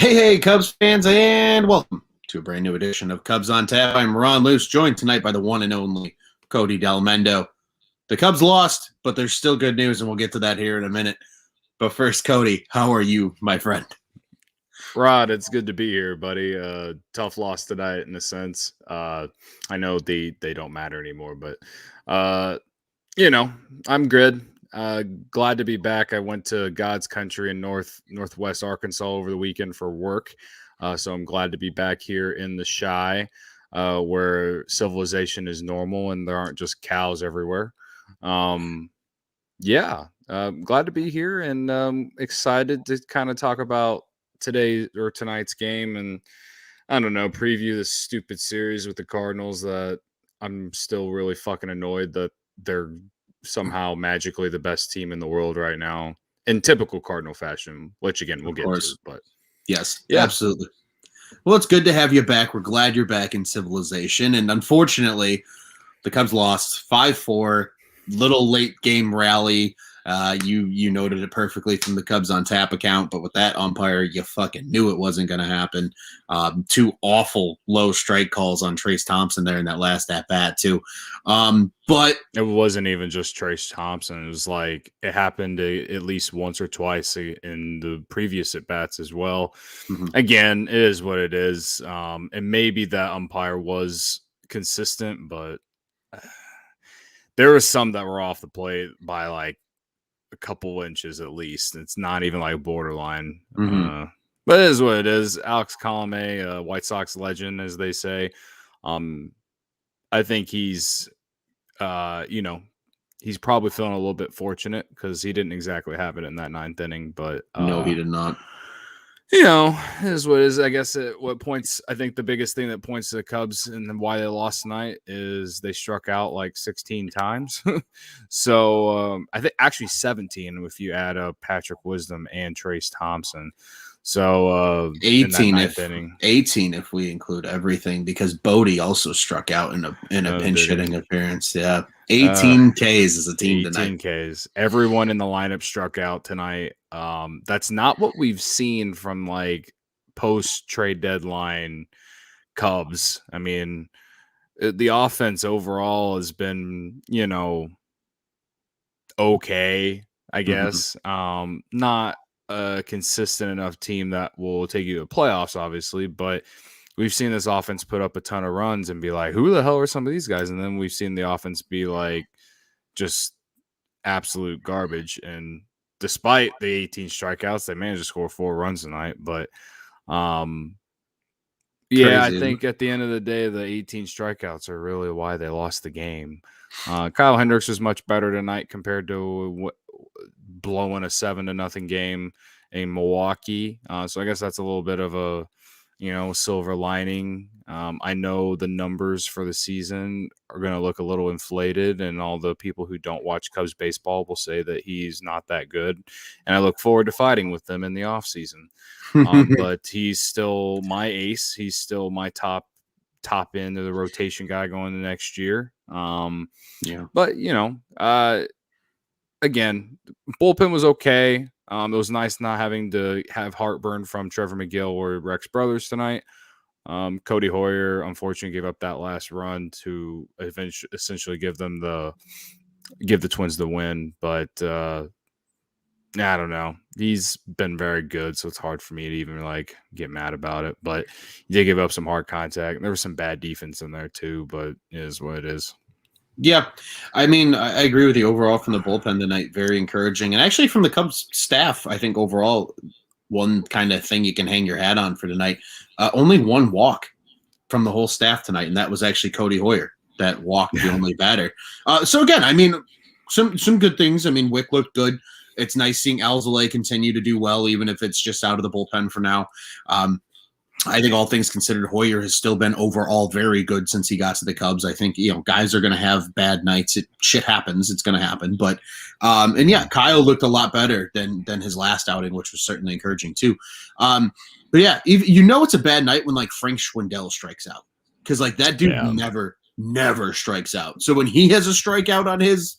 Hey, Cubs fans, and welcome to a brand new edition of Cubs on Tap. I'm Ron Luce, joined tonight by the one and only Cody Delmendo. The Cubs lost, but there's still good news, and we'll get to that here in a minute. But first, Cody, how are you, my friend? Rod, it's good to be here, buddy. Tough loss tonight in a sense. I know they don't matter anymore, but I'm good. Glad to be back. I went to God's country in northwest Arkansas over the weekend for work. So I'm glad to be back here in the Chi, where civilization is normal and there aren't just cows everywhere. Glad to be here and excited to kind of talk about today or tonight's game and I don't know, preview this stupid series with the Cardinals that I'm still really fucking annoyed that they're somehow magically the best team in the world right now in typical Cardinal fashion, which again we'll get to. But yes, yeah. Absolutely. Well, it's good to have you back. We're glad you're back in civilization. And unfortunately, the Cubs lost 5-4, little late game rally. You noted it perfectly from the Cubs on Tap account, but with that umpire, you fucking knew it wasn't going to happen. Two awful low strike calls on Trace Thompson there in that last at bat too. But it wasn't even just Trace Thompson. It was like it happened at least once or twice in the previous at bats as well. Mm-hmm. Again, it is what it is. And maybe that umpire was consistent, but there was some that were off the plate by like a couple inches at least. It's not even like borderline. Mm-hmm. But it is what it is. Alex Colomé, White Sox legend, as they say. I think he's he's probably feeling a little bit fortunate because he didn't exactly have it in that ninth inning. But no, he did not. It is what it is. I guess I think the biggest thing that points to the Cubs and why they lost tonight is they struck out like 16 times. So I think actually 17 if you add up Patrick Wisdom and Trace Thompson. So 18 if we include everything, because Bodie also struck out in a pinch hitting appearance. Yeah, 18 Ks as a team 18 tonight. Ks. Everyone in the lineup struck out tonight. That's not what we've seen from like post trade deadline Cubs. I mean, the offense overall has been, okay, I guess. Mm-hmm. Not a consistent enough team that will take you to the playoffs, obviously, but we've seen this offense put up a ton of runs and be like, who the hell are some of these guys? And then we've seen the offense be like just absolute garbage. And despite the 18 strikeouts, they managed to score 4 runs tonight. But I think at the end of the day, the 18 strikeouts are really why they lost the game. Kyle Hendricks was much better tonight compared to blowing a 7-0 game in Milwaukee. So I guess that's a little bit of a, silver lining. I know the numbers for the season are going to look a little inflated, and all the people who don't watch Cubs baseball will say that he's not that good. And I look forward to fighting with them in the offseason. But he's still my ace. He's still my top end of the rotation guy going the next year. But, again, bullpen was okay. It was nice not having to have heartburn from Trevor McGill or Rex Brothers tonight. Cody Hoyer, unfortunately, gave up that last run to essentially give the Twins the win. But I don't know. He's been very good, so it's hard for me to even like get mad about it. But he did give up some hard contact. There was some bad defense in there too, but it is what it is. Yeah, I mean, I agree with you overall from the bullpen tonight. Very encouraging. And actually from the Cubs staff, I think overall one kind of thing you can hang your hat on for tonight. Only one walk from the whole staff tonight, and that was actually Cody Hoyer that walked the only batter. So again, I mean, some good things. I mean, Wick looked good. It's nice seeing Alzolay continue to do well, even if it's just out of the bullpen for now. I think all things considered, Hoyer has still been overall very good since he got to the Cubs. I think, guys are going to have bad nights. Shit happens. It's going to happen. But, Kyle looked a lot better than his last outing, which was certainly encouraging too. But yeah, it's a bad night when like Frank Schwindel strikes out, because like that dude never strikes out. So when he has a strikeout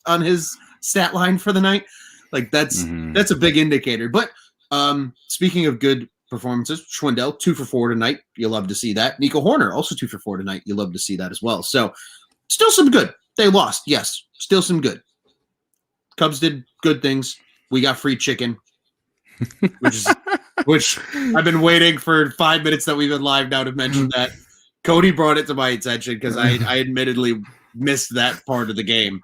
on his stat line for the night, like that's a big indicator. But speaking of good performances. Schwindel, 2 for 4 tonight. You love to see that. Nico Horner, also 2 for 4 tonight. You love to see that as well. So still some good. They lost, yes. Still some good. Cubs did good things. We got free chicken, which I've been waiting for 5 minutes that we've been live now to mention that. Cody brought it to my attention because I admittedly missed that part of the game.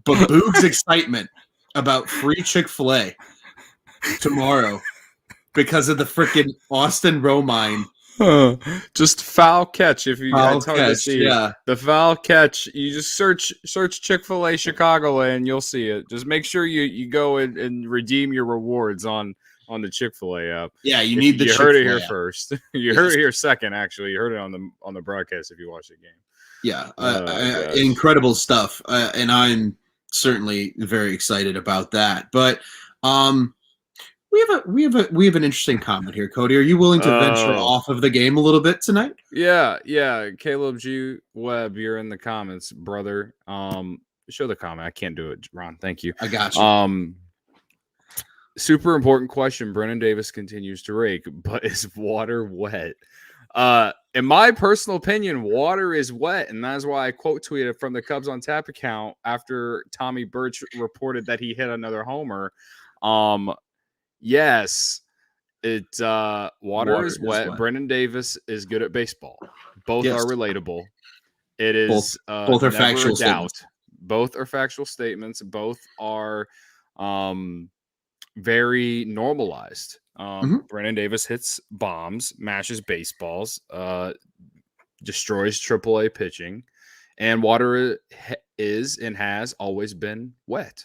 But Boog's excitement about free Chick-fil-A tomorrow because of the freaking Austin Romine. Just foul catch if you guys hard to see. Yeah. The foul catch. You just search Chick-fil-A Chicagoland, you'll see it. Just make sure you go and redeem your rewards on the Chick-fil-A app. Yeah, you need the You Chick-fil-A heard it here app. first. You heard it here second, actually. You heard it on the broadcast if you watched the game. Yeah, incredible stuff. And I'm certainly very excited about that. But we have an interesting comment here, Cody. Are you willing to venture off of the game a little bit tonight? Yeah. Caleb G. Webb, you're in the comments, brother. Show the comment. I can't do it, Ron. Thank you. I got you. Super important question. Brennan Davis continues to rake, but is water wet? In my personal opinion, water is wet, and that's why I quote tweeted from the Cubs on Tap account after Tommy Birch reported that he hit another homer. Yes, water is wet. Brennan Davis is good at baseball. Both are relatable. It is both are factual statements. Both are factual statements. Both are very normalized. Brennan Davis hits bombs, mashes baseballs, destroys AAA pitching, and water is and has always been wet.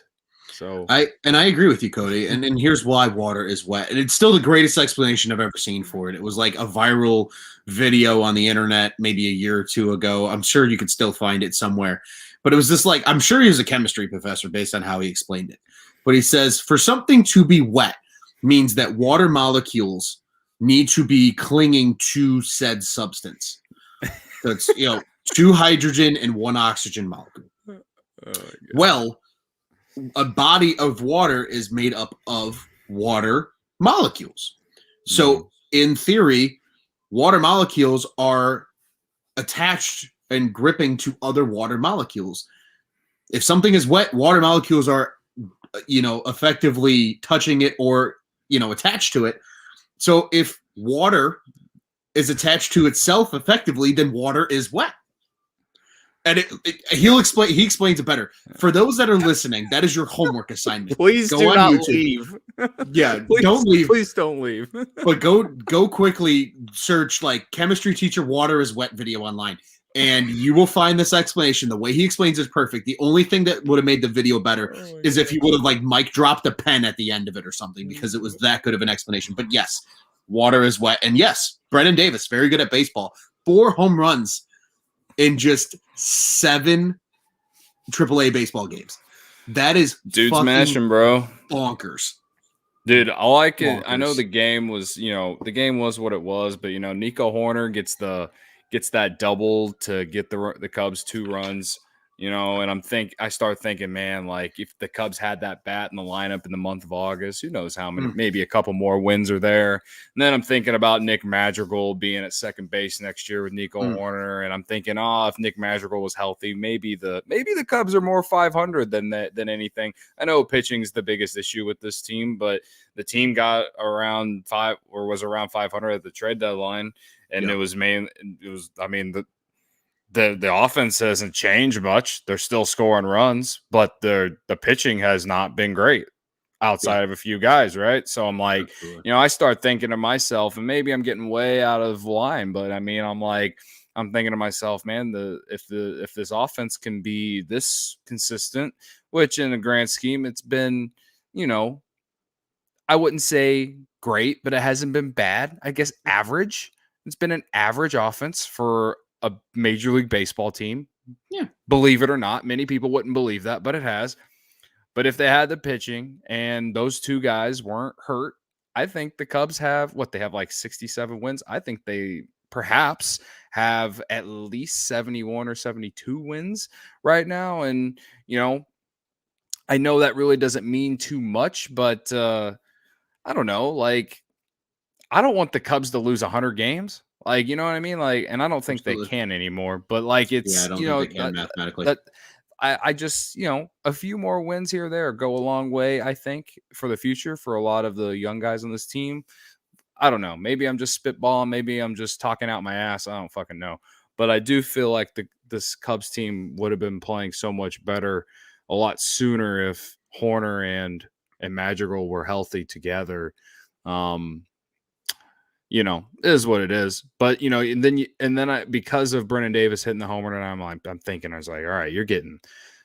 So I agree with you, Cody. And here's why water is wet. And it's still the greatest explanation I've ever seen for it. It was like a viral video on the internet maybe a year or two ago. I'm sure you could still find it somewhere. But it was just like, I'm sure he was a chemistry professor based on how he explained it. But he says, for something to be wet means that water molecules need to be clinging to said substance. So it's, 2 hydrogen and 1 oxygen molecule. Well, a body of water is made up of water molecules. So in theory, water molecules are attached and gripping to other water molecules. If something is wet, water molecules are effectively touching it or attached to it. So if water is attached to itself effectively, then water is wet. And he explains it better. For those that are listening, that is your homework assignment. Please go do on not YouTube. leave. Yeah, please, don't leave. Please don't leave. But go quickly search like chemistry teacher water is wet video online. And you will find this explanation. The way he explains it is perfect. The only thing that would have made the video better is if he would have like Mike dropped a pen at the end of it or something, because it was that good of an explanation. But yes, water is wet. And yes, Brennan Davis, very good at baseball. 4 home runs in just 7 AAA baseball games. That is dude smashing, bro. Bonkers. Dude, I know the game was, the game was what it was, but Nico Horner gets that double to get the Cubs 2 runs, and I start thinking, man, like if the Cubs had that bat in the lineup in the month of August, who knows how many, maybe a couple more wins are there. And then I'm thinking about Nick Madrigal being at second base next year with Nico Horner, and I'm thinking, if Nick Madrigal was healthy, maybe the Cubs are more 500 than anything. I know pitching's the biggest issue with this team, but the team got was around 500 at the trade deadline. And the offense hasn't changed much. They're still scoring runs, but the pitching has not been great outside of a few guys, right? So I'm like, I start thinking to myself, and maybe I'm getting way out of line, but I'm thinking to myself, man, if this offense can be this consistent, which in the grand scheme, it's been, I wouldn't say great, but it hasn't been bad. I guess average. It's been an average offense for a Major League Baseball team. Yeah. Believe it or not, many people wouldn't believe that, but it has. But if they had the pitching and those 2 guys weren't hurt, I think the Cubs have like 67 wins. I think they perhaps have at least 71 or 72 wins right now. And, I know that really doesn't mean too much, but I don't know, like, I don't want the Cubs to lose 100 games. Like, you know what I mean? Like, and I don't think they can anymore. But like, Yeah, I it's don't think they can mathematically. that I just a few more wins here or there go a long way. I think for the future for a lot of the young guys on this team. I don't know. Maybe I'm just spitballing. Maybe I'm just talking out my ass. I don't fucking know. But I do feel like this Cubs team would have been playing so much better a lot sooner if Horner and Madrigal were healthy together. It is what it is. But and then I, because of Brennan Davis hitting the homer, and I'm thinking, I was like, all right, you're getting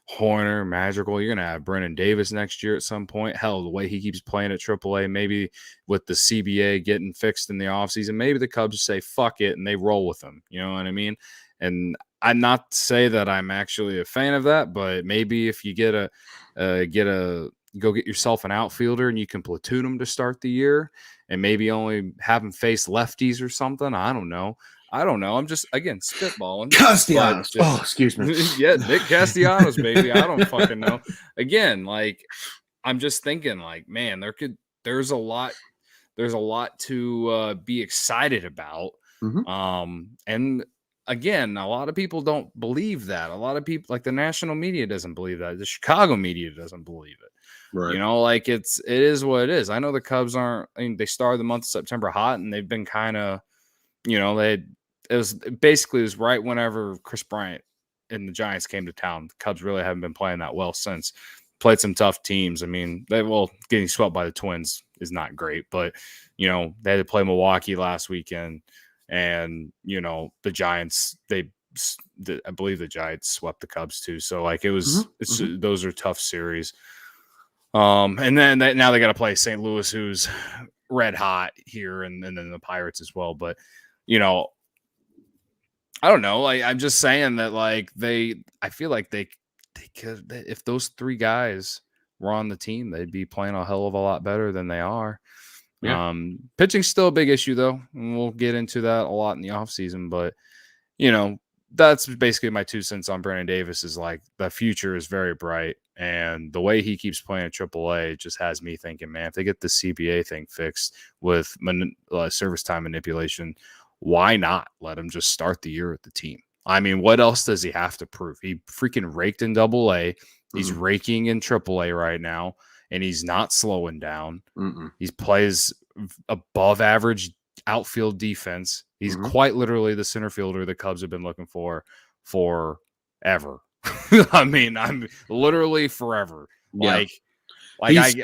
Horner, Madrigal. You're gonna have Brennan Davis next year at some point. Hell, the way he keeps playing at AAA, maybe with the CBA getting fixed in the offseason, maybe the Cubs say fuck it and they roll with him. You know what I mean? And I'm not to say that I'm actually a fan of that, but maybe if you go get yourself an outfielder and you can platoon him to start the year and maybe only have him face lefties or something. I don't know. I'm just, again, spitballing. Castellanos. Excuse me. Yeah, Nick Castellanos, baby. I don't fucking know. Again, like, I'm just thinking, like, man, there's a lot to be excited about. And again, a lot of people don't believe that. A lot of people, like the national media doesn't believe that. The Chicago media doesn't believe it. Right. Like it is what it is. I know the Cubs aren't, they started the month of September hot and they've been kind of, it was right whenever Chris Bryant and the Giants came to town. The Cubs really haven't been playing that well since. Played some tough teams. I mean, getting swept by the Twins is not great, but they had to play Milwaukee last weekend, and the Giants. I believe the Giants swept the Cubs too. So like those are tough series. And then now they got to play St. Louis, who's red hot here, and then the Pirates as well. But I don't know. Like, I'm just saying that, like, I feel like they could, if those three guys were on the team, they'd be playing a hell of a lot better than they are. Yeah. Pitching's still a big issue, though, and we'll get into that a lot in the offseason. But, that's basically my 2 cents on Brandon Davis. Is like, the future is very bright, and the way he keeps playing at AAA just has me thinking, man, if they get the CBA thing fixed with service time manipulation, why not let him just start the year with the team? I mean, what else does he have to prove? He freaking raked in AA. He's raking in AAA right now, and he's not slowing down. He plays above average outfield defense. He's quite literally the center fielder the Cubs have been looking for forever. I mean, I'm literally forever. Yeah. Like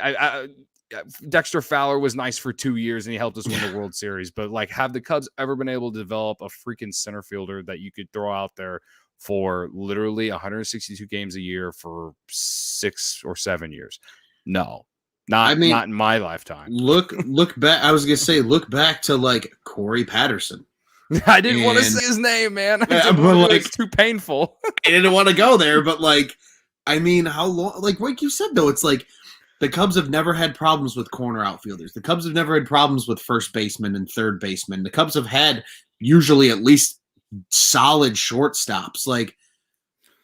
Dexter Fowler was nice for 2 years and he helped us win the World Series. But like, have the Cubs ever been able to develop a freaking center fielder that you could throw out there for literally 162 games a year for 6 or 7 years? No, not in my lifetime. Look back. I was going to say, look back to like Corey Patterson. I didn't want to say his name, man. It's too painful. I didn't want to go there, but like, I mean, how long, like you said, though, it's like, the Cubs have never had problems with corner outfielders. The Cubs have never had problems with first baseman and third baseman. The Cubs have had usually at least solid shortstops, like,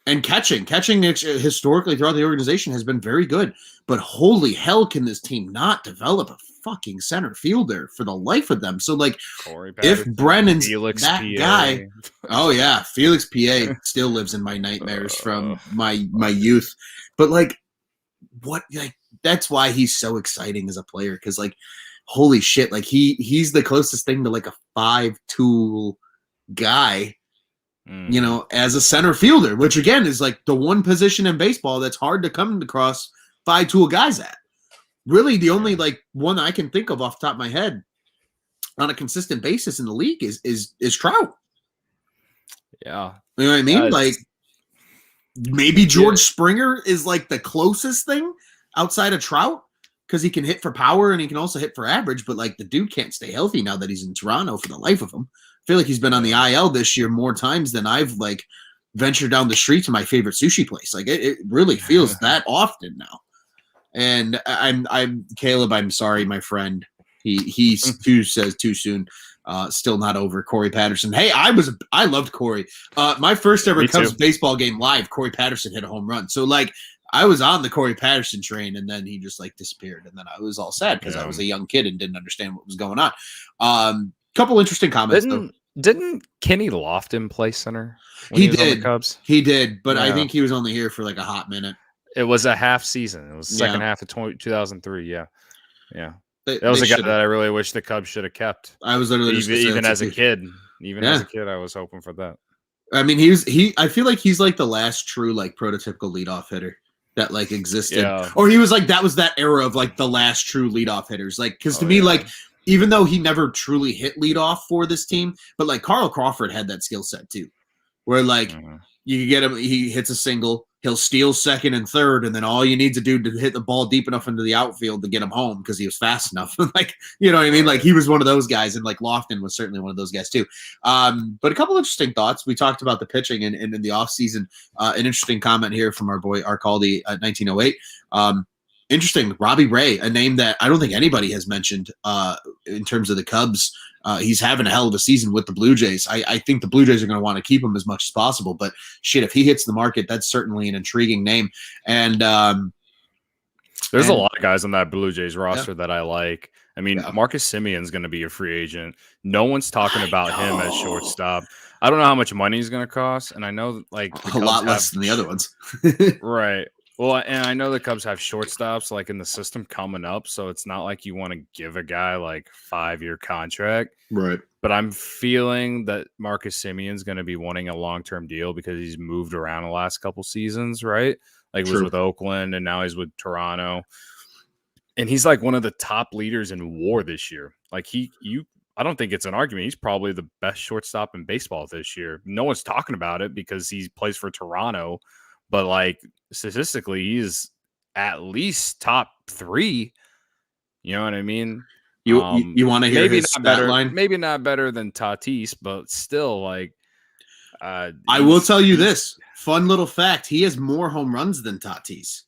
and catching historically throughout the organization has been very good. But holy hell, can this team not develop a fucking center fielder for the life of them? So like, if Brennan's Felix that PA. Guy, oh yeah, Felix PA still lives in my nightmares from my youth. But like, what, like, that's why he's so exciting as a player, because like, holy shit, like he's the closest thing to like a 5-tool guy, as a center fielder, which again is like the one position in baseball that's hard to come across 5-tool guys at. Really, the only like one I can think of off the top of my head on a consistent basis in the league is Trout. Yeah, you know what I mean? Like, maybe George Springer is like the closest thing outside of Trout, because he can hit for power and he can also hit for average, but like, the dude can't stay healthy now that he's in Toronto for the life of him. I feel like he's been on the IL this year more times than I've like ventured down the street to my favorite sushi place. Like, it really feels that often now. And I'm Caleb, I'm sorry, my friend. He too says too soon. Still not over Corey Patterson. Hey, I loved Corey. My first ever Cubs baseball game live, Corey Patterson hit a home run. So like, I was on the Corey Patterson train, and then he just like disappeared, and then I was all sad because I was a young kid and didn't understand what was going on. Couple interesting comments though. Didn't Kenny Lofton play center when He was on the did. Cubs? He did, but I Yeah. think he was only here for like a hot minute. It was a half season. It was the second Yeah. half of 2003. Yeah. That was a guy that I really wish the Cubs should have kept. I was literally just even as a kid. Even as a kid, I was hoping for that. I mean, I feel like he's like the last true like prototypical leadoff hitter that like existed. Yeah. Or he was like that was that era of like the last true leadoff hitters. Like because to me, like even though he never truly hit leadoff for this team, but like Carl Crawford had that skill set too, where like you can get him, he hits a single, he'll steal second and third, and then all you need to do to hit the ball deep enough into the outfield to get him home because he was fast enough. Like, you know what I mean? Like he was one of those guys, and like Lofton was certainly one of those guys too. But a couple interesting thoughts. We talked about the pitching and in the offseason. An interesting comment here from our boy Arcaldi at 1908. Interesting, Robbie Ray, a name that I don't think anybody has mentioned in terms of the Cubs. He's having a hell of a season with the Blue Jays. I think the Blue Jays are going to want to keep him as much as possible. But shit, if he hits the market, that's certainly an intriguing name. And there's a lot of guys on that Blue Jays roster that I like. I mean, Marcus Simeon's going to be a free agent. No one's talking about him as shortstop. I don't know how much money he's going to cost, and I know like a lot less than the other ones. Right. Well, and I know the Cubs have shortstops like in the system coming up, so it's not like you want to give a guy like 5-year contract. Right. But I'm feeling that Marcus Simeon's going to be wanting a long-term deal because he's moved around the last couple seasons, right? Like he was with Oakland and now he's with Toronto. And he's like one of the top leaders in WAR this year. Like I don't think it's an argument. He's probably the best shortstop in baseball this year. No one's talking about it because he plays for Toronto. But like statistically, he's at least top 3. You know what I mean? You want to hear maybe his not stat better, line? Maybe not better than Tatis, but still, like I will tell you this fun little fact: he has more home runs than Tatis.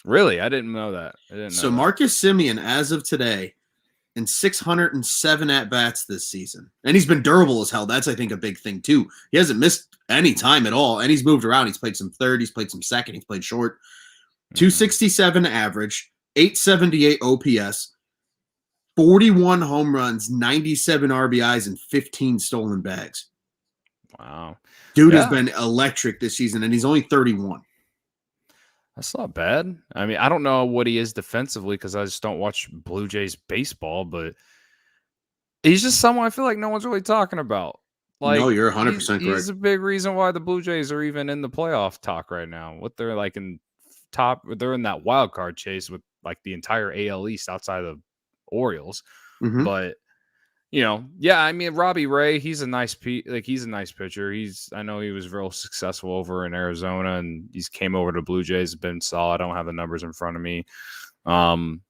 Really, I didn't know that. So Marcus Simeon, as of today, in 607 at bats this season, and he's been durable as hell. That's I think a big thing too. He hasn't missed any time at all, and he's moved around. He's played some third, he's played some second, he's played short. 267 average, 878 OPS, 41 home runs, 97 RBIs, and 15 stolen bags. Wow, dude has been electric this season, and he's only 31. That's not bad. I mean, I don't know what he is defensively because I just don't watch Blue Jays baseball, but he's just someone I feel like no one's really talking about. Like, no, you're 100% correct. He's a big reason why the Blue Jays are even in the playoff talk right now. What they're like in top, they're in that wild card chase with like the entire AL East outside of the Orioles. But I mean, Robbie Ray, he's a nice he's a nice pitcher. I know he was real successful over in Arizona, and he's came over to Blue Jays, been solid. I don't have the numbers in front of me. The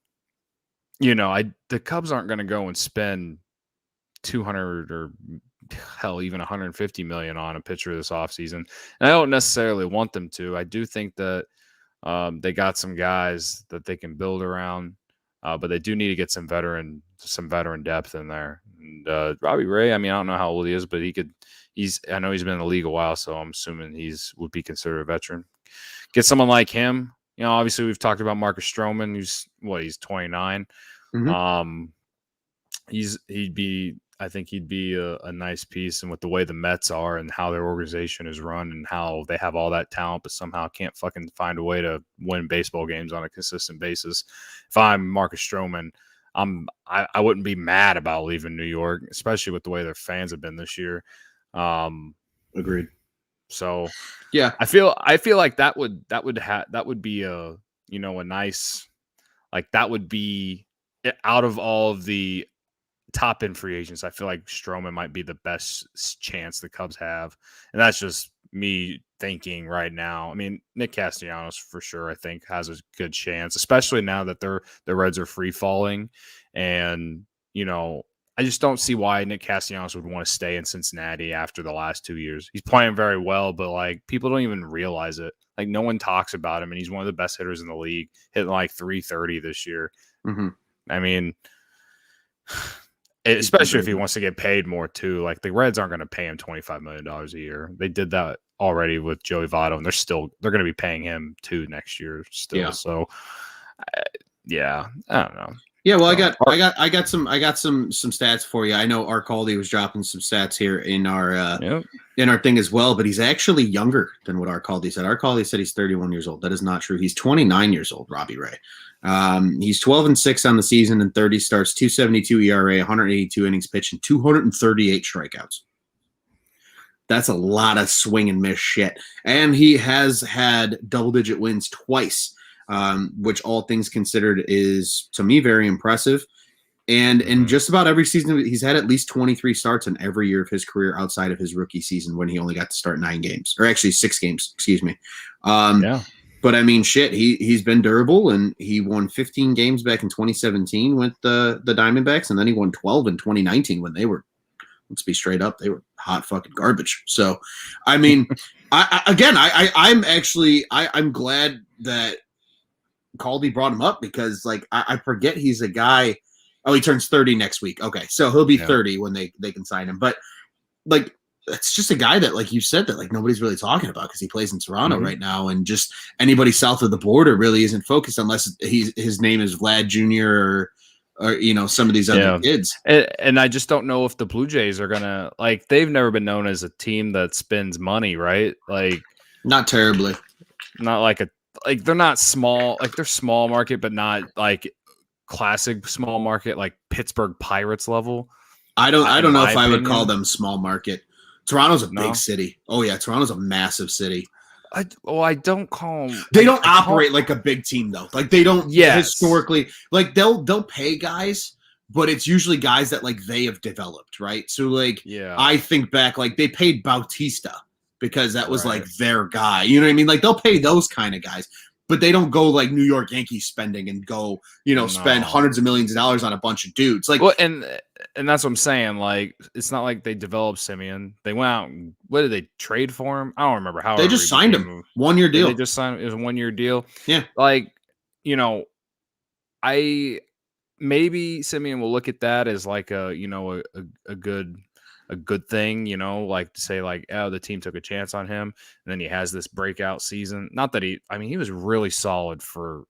Cubs aren't going to go and spend 200 or hell, even 150 million on a pitcher this offseason. And I don't necessarily want them to. I do think that they got some guys that they can build around, but they do need to get some veteran depth in there. And Robbie Ray, I mean, I don't know how old he is, but I know he's been in the league a while, so I'm assuming would be considered a veteran. Get someone like him. Obviously we've talked about Marcus Stroman, he's 29. I think he'd be a nice piece, and with the way the Mets are and how their organization is run and how they have all that talent but somehow can't fucking find a way to win baseball games on a consistent basis. If I'm Marcus Stroman, I wouldn't be mad about leaving New York, especially with the way their fans have been this year. Agreed. So yeah, I feel like that would be a nice, like that would be out of all of the top end free agents. I feel like Stroman might be the best chance the Cubs have, and that's just me thinking right now. I mean, Nick Castellanos for sure, I think, has a good chance, especially now that the Reds are free falling. And, I just don't see why Nick Castellanos would want to stay in Cincinnati after the last 2 years. He's playing very well, but like people don't even realize it. Like no one talks about him, and he's one of the best hitters in the league, hitting like 330 this year. I mean, especially if he wants to get paid more too. Like the Reds aren't going to pay him $25 million a year. They did that already with Joey Votto, and they're going to be paying him too next year still. Yeah. So, yeah, I don't know. Yeah, well, So, I got some stats for you. I know Arcaldi was dropping some stats here in our thing as well, but he's actually younger than what Arcaldi said. Arcaldi said he's 31 years old. That is not true. He's 29 years old, Robbie Ray. He's 12-6 on the season and 30 starts, 2.72 ERA, 182 innings pitched, and 238 strikeouts. That's a lot of swing and miss shit. And he has had double-digit wins twice, which all things considered is, to me, very impressive. And in just about every season, he's had at least 23 starts in every year of his career outside of his rookie season when he only got to start 9 games, or actually 6 games, excuse me. But I mean, shit, he's been durable, and he won 15 games back in 2017 with the Diamondbacks, and then he won 12 in 2019 when they were, let's be straight up, they were hot fucking garbage. So, I mean, I'm glad that Caldy brought him up, because like I forget he's a guy. Oh, he turns 30 next week. Okay, so he'll be 30 when they can sign him. But like, it's just a guy that, like you said, that like nobody's really talking about because he plays in Toronto right now, and just anybody south of the border really isn't focused unless his name is Vlad Jr. or some of these other kids. And I just don't know if the Blue Jays are gonna, like, they've never been known as a team that spends money, right? Like, not terribly. Not like they're not small, like they're small market, but not like classic small market, like Pittsburgh Pirates level. I don't know if I would call them small market. Toronto's a big city. Oh yeah, Toronto's a massive city. I don't call them. They don't operate like a big team though. Like they don't historically. Like they'll pay guys, but it's usually guys that like they have developed, right? So like, I think back, like they paid Bautista because that was like their guy. You know what I mean? Like they'll pay those kind of guys, but they don't go like New York Yankees spending and go, spend hundreds of millions of dollars on a bunch of dudes. Like, well, and that's what I'm saying. Like, it's not like they developed Simeon. They went out and what did they trade for him? I don't remember how they just signed him. 1-year deal. They just signed. It was a 1-year deal. Yeah. Like, maybe Simeon will look at that as like a good thing, like to say like, oh, the team took a chance on him, and then he has this breakout season. Not that he was really solid for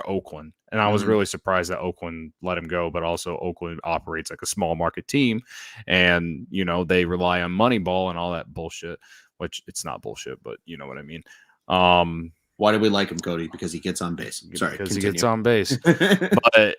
Oakland, and I was really surprised that Oakland let him go. But also Oakland operates like a small market team, and they rely on Moneyball and all that bullshit, which it's not bullshit, but you know what I mean. Why do we like him, Cody? Because he gets on base. Sorry, because he gets on base. But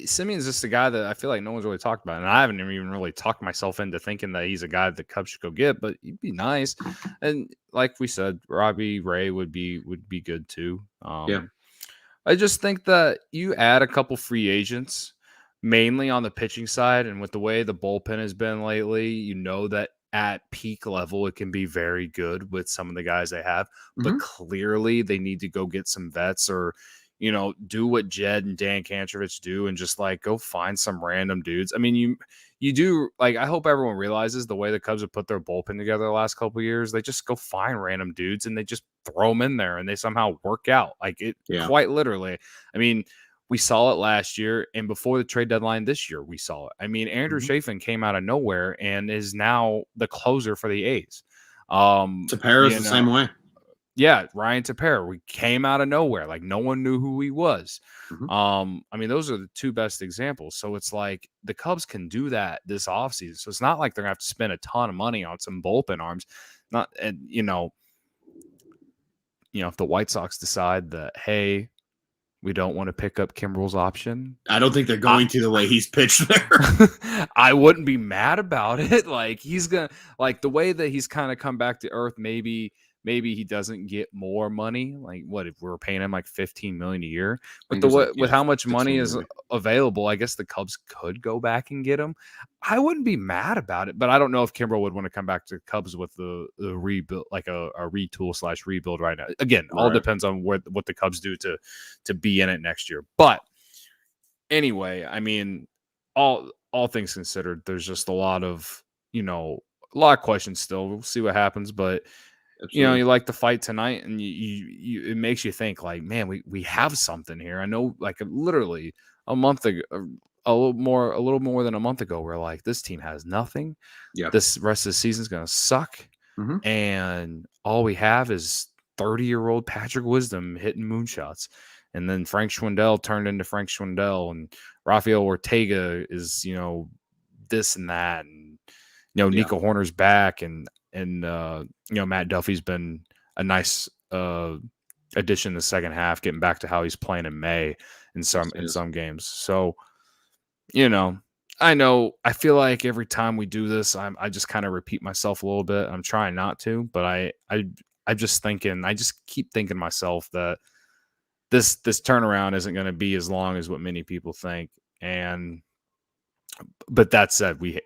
Simeon's just a guy that I feel like no one's really talked about, and I haven't even really talked myself into thinking that he's a guy the Cubs should go get. But he'd be nice, and like we said, Robbie Ray would be good too. I just think that you add a couple free agents, mainly on the pitching side, and with the way the bullpen has been lately, that at peak level it can be very good with some of the guys they have. But clearly, they need to go get some vets or do what Jed and Dan Kantrovich do and just like go find some random dudes. I mean, you do, like, I hope everyone realizes the way the Cubs have put their bullpen together the last couple of years, they just go find random dudes and they just throw them in there and they somehow work out like it quite literally. I mean, we saw it last year, and before the trade deadline this year, we saw it. I mean, Andrew Chafin came out of nowhere and is now the closer for the A's. Tepera is the same way. Yeah, Ryan Tepera, we came out of nowhere. Like, no one knew who he was. I mean, those are the two best examples. So it's like the Cubs can do that this offseason. So it's not like they're going to have to spend a ton of money on some bullpen arms. If the White Sox decide that, hey, we don't want to pick up Kimbrel's option. I don't think they're going to the way he's pitched there. I wouldn't be mad about it. Like, he's going to, like, the way that he's kind of come back to earth, maybe he doesn't get more money. Like, what if we're paying him like $15 million a year? But with how much money is available, I guess the Cubs could go back and get him. I wouldn't be mad about it, but I don't know if Kimbrel would want to come back to the Cubs with the rebuild, like a retool / rebuild right now. Again, all depends on what the Cubs do to be in it next year. But anyway, I mean, all things considered, there's just a lot of questions still. We'll see what happens, but. Absolutely. You like the fight tonight, and you it makes you think like, man, we have something here. I know, like literally a month a little more than a month ago, we're like, this team has nothing. Yeah. This rest of the season's gonna suck, and all we have is 30-year-old Patrick Wisdom hitting moonshots, and then Frank Schwindel turned into Frank Schwindel, and Rafael Ortega is this and that, and Nico Horner's back, and Matt Duffy's been a nice addition in the second half, getting back to how he's playing in May in some games. So, I feel like every time we do this, I just kind of repeat myself a little bit. I'm trying not to, but I just keep thinking to myself that this turnaround isn't going to be as long as what many people think. But that said, we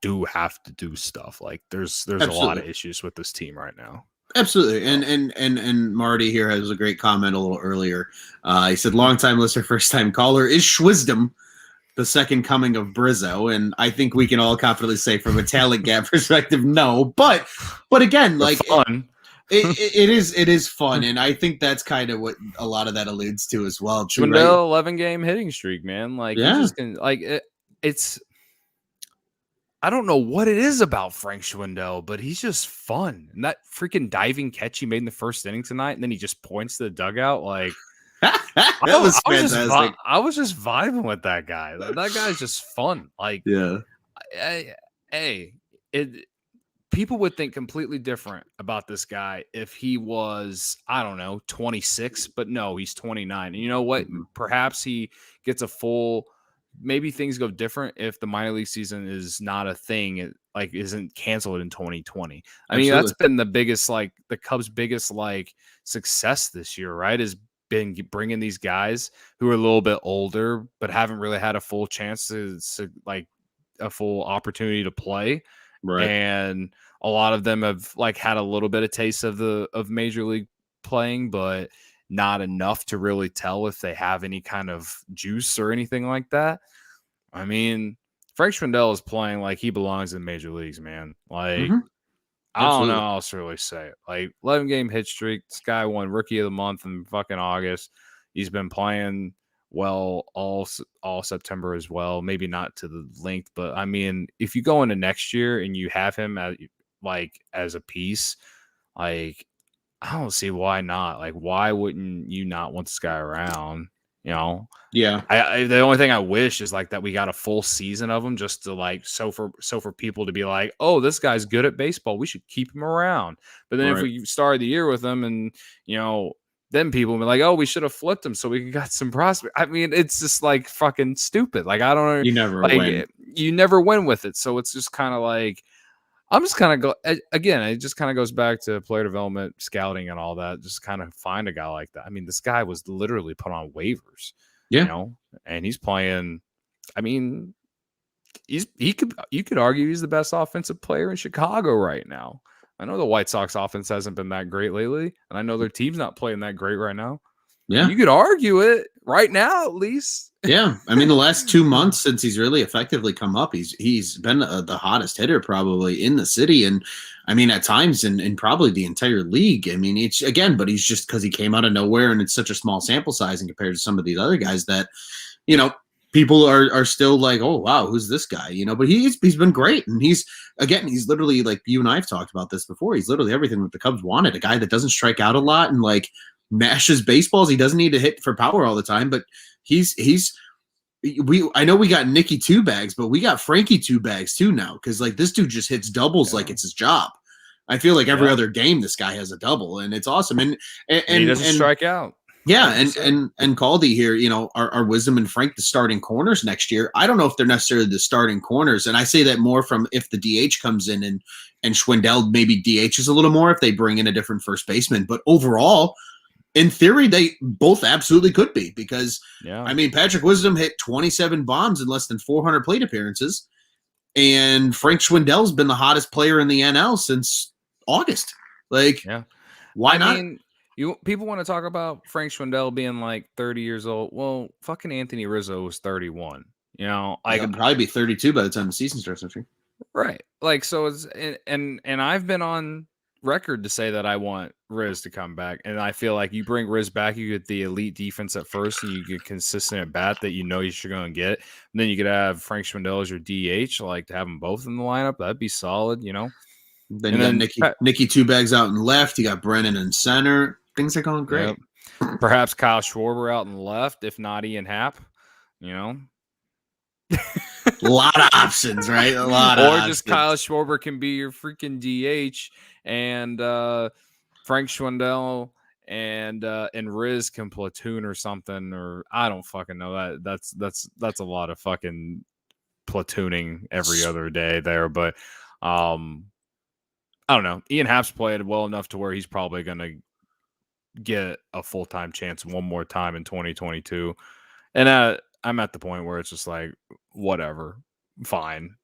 do have to do stuff. Like there's a lot of issues with this team right now. Absolutely. And Marty here has a great comment a little earlier. He said, long-time listener, first-time caller, is Schwisdom the second coming of Brizzo? And I think we can all confidently say from a talent gap perspective, no. But again, like fun. It is fun, and I think that's kind of what a lot of that alludes to as well. Schwindel, right? 11-game hitting streak, man. Like, yeah. You just can, like, it's. I don't know what it is about Frank Schwindel, but he's just fun. And that freaking diving catch he made in the first inning tonight, and then he just points to the dugout, like. That was fantastic. I was just vibing with that guy. That guy's just fun. Like, yeah. People would think completely different about this guy if he was, I don't know, 26, but no, he's 29. And you know what? Perhaps he gets a full, maybe things go different if the minor league season is not a thing, it like isn't canceled in 2020. I mean, that's been the biggest, like the Cubs' biggest like success this year, right? Is been bringing these guys who are a little bit older, but haven't really had a full chance to like a full opportunity to play. Right. And a lot of them have like had a little bit of taste of major league playing, but not enough to really tell if they have any kind of juice or anything like that. I mean, Frank Schwindel is playing like he belongs in major leagues, man. Like, I don't know how else to really say it. Like, 11-game hit streak. This guy won Rookie of the Month in fucking August. He's been playing well all September as well. Maybe not to the length, but I mean, if you go into next year and you have him as a piece, like, I don't see why not. Like, why wouldn't you not want this guy around? Yeah. The only thing I wish is like that we got a full season of him, just to like so for people to be like, oh, this guy's good at baseball, we should keep him around. But then if we started the year with him, and then people will be like, oh, we should have flipped him so we got some prospect. I mean, it's just like fucking stupid. Like, I don't know. You never win. You never win with it. So it's just kind of like, I'm just kind of again, it just kind of goes back to player development, scouting, and all that. Just kind of find a guy like that. I mean, this guy was literally put on waivers, and he's playing. I mean, you could argue he's the best offensive player in Chicago right now. I know the White Sox offense hasn't been that great lately, and I know their team's not playing that great right now. Yeah, you could argue it right now, at least. Yeah, I mean, the last 2 months since he's really effectively come up, he's been the hottest hitter probably in the city, and I mean, at times in probably the entire league. I mean, it's again, but he's just because he came out of nowhere, and it's such a small sample size, and compared to some of these other guys that, people are still like, oh wow, who's this guy? But he's been great, and he's literally, like you and I have talked about this before. He's literally everything that the Cubs wanted. A guy that doesn't strike out a lot and like mashes baseballs. He doesn't need to hit for power all the time, but I know we got Nicky 2 bags, but we got Frankie 2 bags too now, because like this dude just hits doubles like it's his job. I feel like every other game this guy has a double, and it's awesome. And he doesn't strike out. Yeah, and Caldy here, our Wisdom and Frank the starting corners next year. I don't know if they're necessarily the starting corners, and I say that more from if the DH comes in and Schwindel maybe DHs a little more if they bring in a different first baseman. But overall, in theory, they both absolutely could be, because, I mean, Patrick Wisdom hit 27 bombs in less than 400 plate appearances, and Frank Schwindel's been the hottest player in the NL since August. Like, why not? Mean, people want to talk about Frank Schwindel being like 30 years old. Well, fucking Anthony Rizzo was 31. I could probably be 32 by the time the season starts. Right. Like, so it's and I've been on record to say that I want Riz to come back. And I feel like you bring Riz back, you get the elite defense at first, and you get consistent at bat that you're going to get. And then you could have Frank Schwindel as your DH, like to have them both in the lineup. That'd be solid, you know? Then you got Nicky Two Bags out in left. You got Brennan in center. Things are going great. Yep. Perhaps Kyle Schwarber out in the left, if not Ian Happ, you know? A lot of options, right? A lot or of just Kyle Schwarber can be your freaking DH, and Frank Schwindel and Riz can platoon or something, or I don't fucking know. That's a lot of fucking platooning every other day there, but I don't know. Ian Happ's played well enough to where he's probably gonna get a full-time chance one more time in 2022, and I'm at the point where it's just like whatever, fine.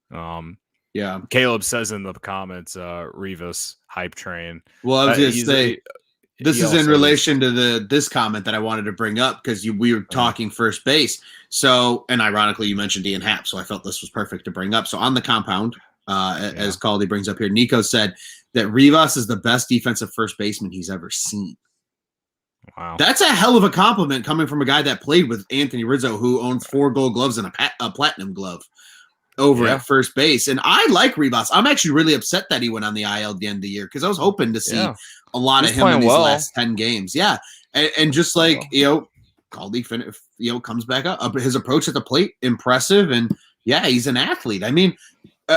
Yeah. Caleb says in the comments, Rivas hype train. Well, I was going to say, this is in relation to this comment that I wanted to bring up because we were talking first base. So, and ironically, you mentioned Ian Happ, so I felt this was perfect to bring up. So on the compound, as Caldy brings up here, Nico said that Rivas is the best defensive first baseman he's ever seen. Wow. That's a hell of a compliment coming from a guy that played with Anthony Rizzo, who owns 4 gold gloves and a platinum glove over at first base. And I like Rivas. I'm actually really upset that he went on the IL at the end of the year because I was hoping to see a lot of him in these last 10 games. Yeah. And just like, Caldy, comes back up. His approach at the plate, impressive. And yeah, he's an athlete. I mean,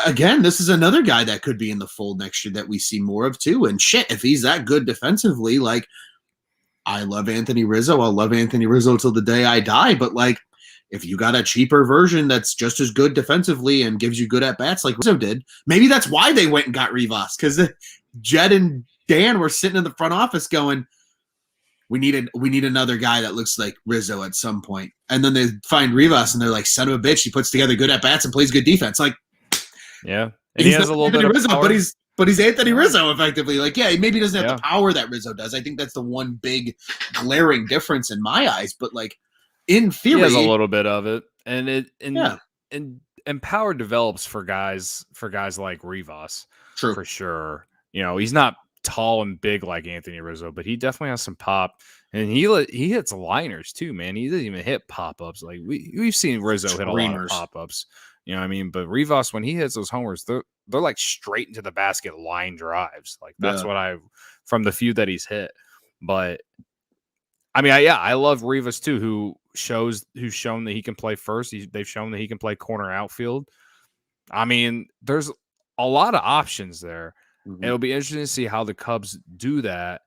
again, this is another guy that could be in the fold next year that we see more of too. And shit, if he's that good defensively, like, I love Anthony Rizzo. I'll love Anthony Rizzo till the day I die. But like, if you got a cheaper version that's just as good defensively and gives you good at bats like Rizzo did, maybe that's why they went and got Rivas, because Jed and Dan were sitting in the front office going, we need another guy that looks like Rizzo at some point. And then they find Rivas and they're like, son of a bitch, he puts together good at bats and plays good defense. Like, yeah, and he has a little bit of Rizzo, power. But he's Anthony Rizzo, effectively. Like, yeah, he maybe doesn't have the power that Rizzo does. I think that's the one big glaring difference in my eyes. But like, in theory, he has a little bit of it, and power develops for guys like Rivas. True, for sure. You know, he's not tall and big like Anthony Rizzo, but he definitely has some pop, and he hits liners too, man. He doesn't even hit pop ups. Like we've seen Rizzo hit a lot of pop ups. You know what I mean? But Rivas, when he hits those homers, they're like straight into the basket line drives. Like that's what from the few that he's hit. But I mean, I love Rivas too, who's shown that he can play first. They've shown that he can play corner outfield. I mean, there's a lot of options there. Mm-hmm. It'll be interesting to see how the Cubs do that.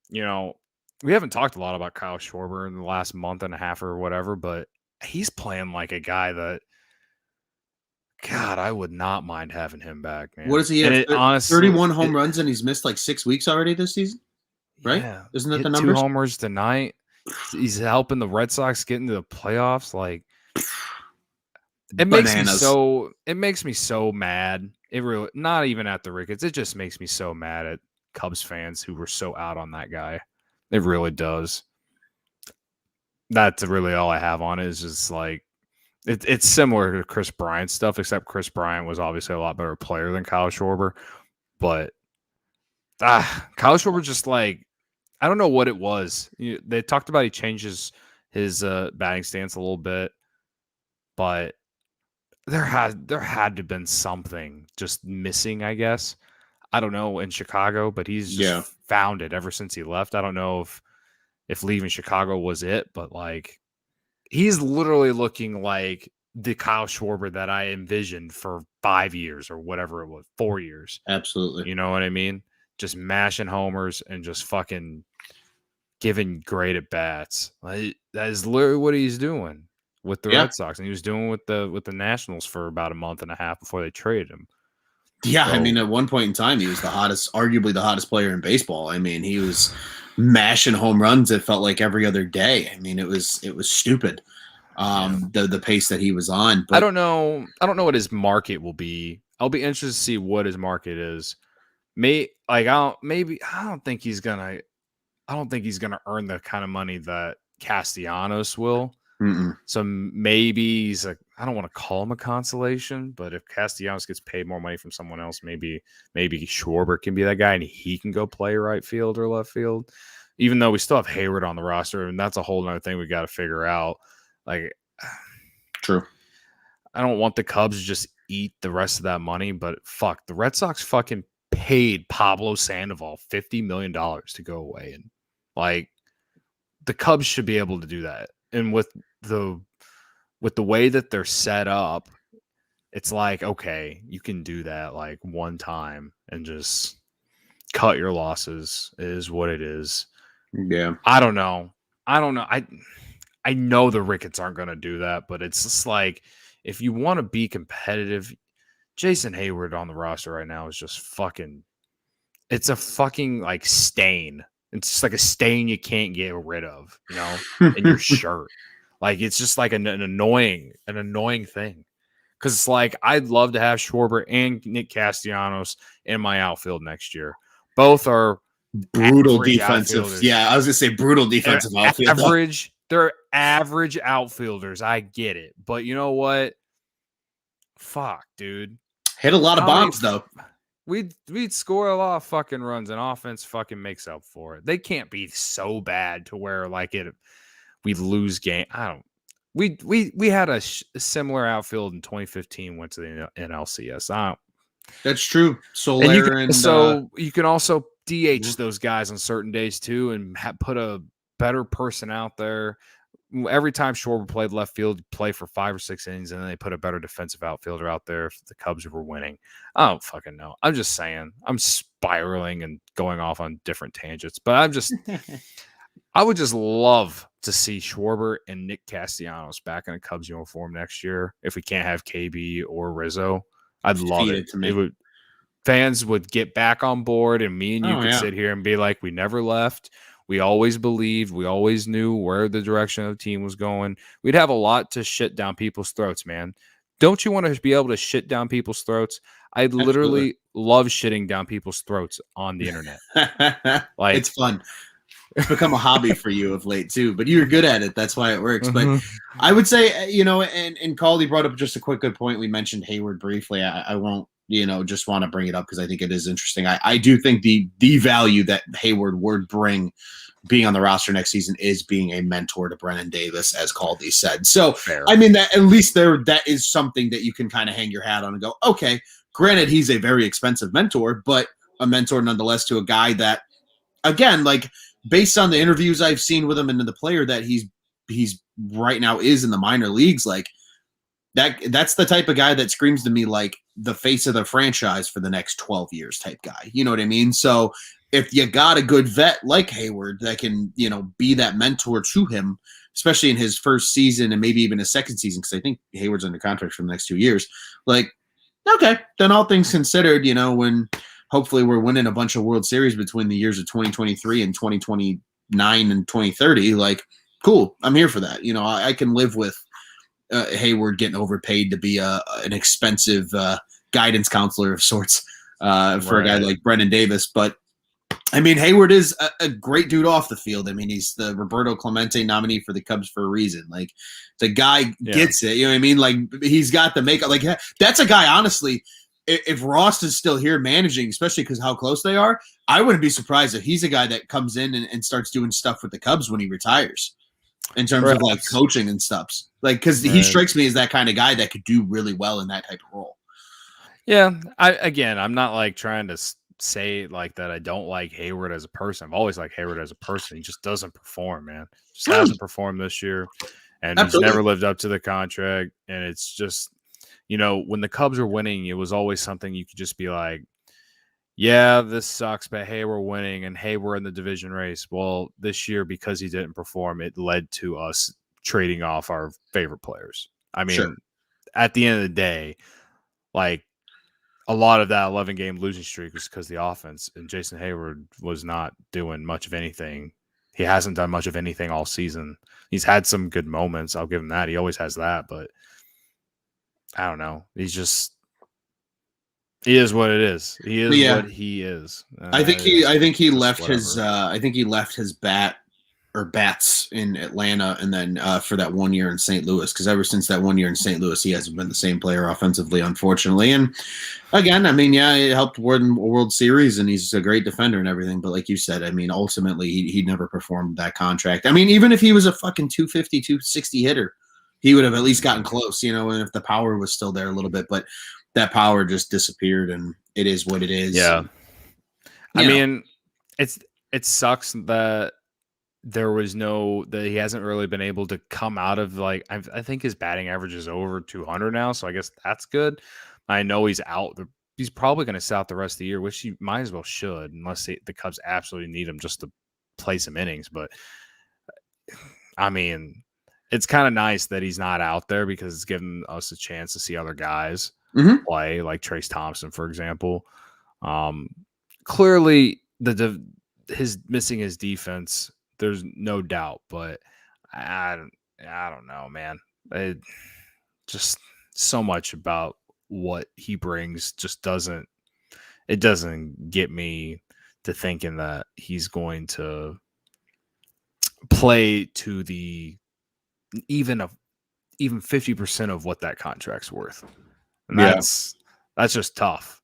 You know, we haven't talked a lot about Kyle Schwarber in the last month and a half or whatever, but he's playing like a guy that, God, I would not mind having him back, man. What is he at? Honestly, 31 home runs, and he's missed like 6 weeks already this season, right? Yeah. Isn't that the numbers? 2 homers tonight. He's helping the Red Sox get into the playoffs. Like, it makes me so mad. It really, not even at the Ricketts. It just makes me so mad at Cubs fans who were so out on that guy. It really does. That's really all I have on it. Is just like, it's similar to Chris Bryant stuff, except Chris Bryant was obviously a lot better player than Kyle Schwarber. But Kyle Schwarber just like, I don't know what it was. They talked about he changes his batting stance a little bit, but there had to have been something just missing, I guess. I don't know, in Chicago, but he's just found it ever since he left. I don't know if leaving Chicago was it, but like, he's literally looking like the Kyle Schwarber that I envisioned for 5 years or whatever it was, 4 years. Absolutely. You know what I mean? Just mashing homers and just fucking giving great at bats. Like, that is literally what he's doing with the Red Sox, and he was doing with the Nationals for about a month and a half before they traded him. Yeah, so, I mean, at one point in time, he was arguably the hottest player in baseball. I mean, he was mashing home runs. It felt like every other day. I mean, it was stupid. The pace that he was on. But I don't know what his market will be. I'll be interested to see what his market is. I don't think he's gonna earn the kind of money that Castellanos will. Mm-mm. So maybe he's like, I don't want to call him a consolation, but if Castellanos gets paid more money from someone else, maybe Schwarber can be that guy and he can go play right field or left field. Even though we still have Hayward on the roster, and that's a whole other thing we got to figure out. Like, True. I don't want the Cubs to just eat the rest of that money, but fuck, the Red Sox fucking paid Pablo Sandoval $50 million to go away. And like, the Cubs should be able to do that. And with the way that they're set up, it's like, okay, you can do that like one time and just cut your losses. It is what it is. Yeah. I don't know. I know the Ricketts aren't going to do that, but it's just like, if you want to be competitive, Jason Hayward on the roster right now is just fucking, it's a fucking like stain. It's just like a stain you can't get rid of, you know, in your shirt. Like, it's just like an annoying thing. Because it's like, I'd love to have Schwarber and Nick Castellanos in my outfield next year. Both are brutal defensive. Yeah, I was going to say brutal defensive outfield. They're average outfielders. I get it. But you know what? Fuck, dude. Hit a lot of bombs, though. We'd score a lot of fucking runs, and offense fucking makes up for it. They can't be so bad to where like we lose game. I don't. We had a similar outfield in 2015. Went to the NLCS. That's true. So you can also DH those guys on certain days too, and put a better person out there. Every time Schwarber played left field, play for 5 or 6 innings, and then they put a better defensive outfielder out there if the Cubs were winning. I don't fucking know. I'm just saying. I'm spiraling and going off on different tangents, but I would just love to see Schwarber and Nick Castellanos back in a Cubs uniform next year. If we can't have KB or Rizzo, I'd love it. Fans would get back on board, and me and you could sit here and be like, we never left. We always believed. We always knew where the direction of the team was going. We'd have a lot to shit down people's throats, man. Don't you want to be able to shit down people's throats? I literally love shitting down people's throats on the internet. Like, it's fun. It's become a hobby for you of late too, but you're good at it. That's why it works. But I would say, you know, and Caldy brought up just a quick good point. We mentioned Hayward briefly. I won't, you know, just want to bring it up because I think it is interesting. I do think the value that Hayward would bring being on the roster next season is being a mentor to Brennan Davis, as Caldy said. So, fair. I mean, that at least that is something that you can kind of hang your hat on and go, okay, granted, he's a very expensive mentor, but a mentor nonetheless to a guy that, again, like, based on the interviews I've seen with him and the player that he's right now is in the minor leagues, like that's the type of guy that screams to me like the face of the franchise for the next 12 years type guy. You know what I mean? So if you got a good vet like Hayward that can, you know, be that mentor to him, especially in his first season and maybe even his second season, because I think Hayward's under contract for the next 2 years, like, okay, then all things considered, you know, when hopefully we're winning a bunch of World Series between the years of 2023 and 2029 and 2030. Like, cool. I'm here for that. You know, I can live with Hayward getting overpaid to be an expensive guidance counselor of sorts for a guy like Brennan Davis. But, I mean, Hayward is a great dude off the field. I mean, he's the Roberto Clemente nominee for the Cubs for a reason. Like, the guy gets it. You know what I mean? Like, he's got the makeup. Like, that's a guy, honestly – if Ross is still here managing, especially because how close they are, I wouldn't be surprised if he's a guy that comes in and starts doing stuff with the Cubs when he retires in terms of like coaching and stuff. Like, because he strikes me as that kind of guy that could do really well in that type of role. Yeah. I'm not like trying to say like that I don't like Hayward as a person. I've always liked Hayward as a person. He just doesn't perform, man. Just hasn't performed this year. And he's never lived up to the contract. And it's just, you know, when the Cubs were winning, it was always something you could just be like, yeah, this sucks, but hey, we're winning, and hey, we're in the division race. Well, this year, because he didn't perform, it led to us trading off our favorite players. I mean, at the end of the day, like, a lot of that 11-game losing streak was because the offense, and Jason Hayward was not doing much of anything. He hasn't done much of anything all season. He's had some good moments. I'll give him that. He always has that, but I don't know. He is what it is. He is what he is. I think he left his bat or bats in Atlanta, and then for that 1 year in St. Louis. Because ever since that 1 year in St. Louis, he hasn't been the same player offensively, unfortunately. And again, I mean, yeah, it helped win a World Series, and he's a great defender and everything. But like you said, I mean, ultimately, he never performed that contract. I mean, even if he was a fucking 250, 260 hitter, he would have at least gotten close, and if the power was still there a little bit. But that power just disappeared, and it is what it is. Yeah. And, I mean, it sucks that that he hasn't really been able to come out of, like, I think his batting average is over 200 now, so I guess that's good. I know he's out. He's probably going to sit out the rest of the year, which he might as well should, unless the Cubs absolutely need him just to play some innings. But I mean, it's kind of nice that he's not out there, because it's given us a chance to see other guys play, like Trace Thompson, for example. Clearly, his missing his defense, there's no doubt, but I don't know, man. Just so much about what he brings just doesn't get me to thinking that he's going to play to the even 50% of what that contract's worth. And that's just tough.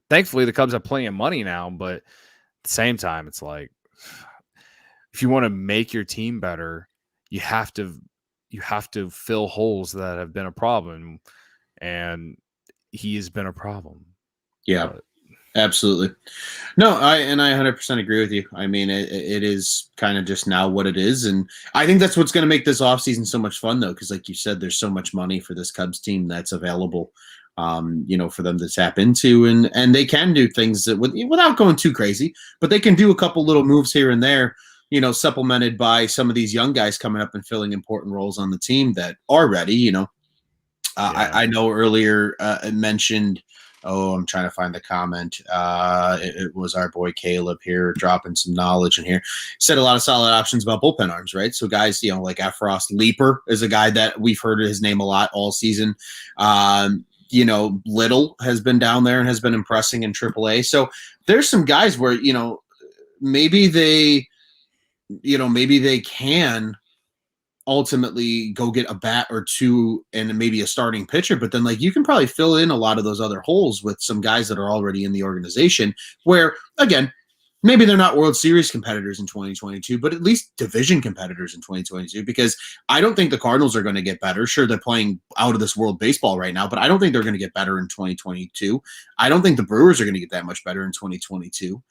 Thankfully, the Cubs have plenty of money now, but at the same time, it's like, if you want to make your team better, you have to fill holes that have been a problem, and he has been a problem. Yeah, absolutely. No, I 100% agree with you. I mean, it is kind of just now what it is, and I think that's what's going to make this offseason so much fun, though, because like you said, there's so much money for this Cubs team that's available, for them to tap into, and they can do things that without going too crazy, but they can do a couple little moves here and there, supplemented by some of these young guys coming up and filling important roles on the team that are ready. I know earlier it mentioned. Oh, I'm trying to find the comment. It was our boy Caleb here dropping some knowledge in here. Said a lot of solid options about bullpen arms, right? So guys, like Efros Leaper is a guy that we've heard his name a lot all season. Little has been down there and has been impressing in AAA. So there's some guys where, maybe they can ultimately go get a bat or two and maybe a starting pitcher, but then you can probably fill in a lot of those other holes with some guys that are already in the organization where, again, maybe they're not World Series competitors in 2022, but at least division competitors in 2022, because I don't think the Cardinals are going to get better. Sure, they're playing out of this world baseball right now, but I don't think they're going to get better in 2022. I don't think the Brewers are going to get that much better in 2022.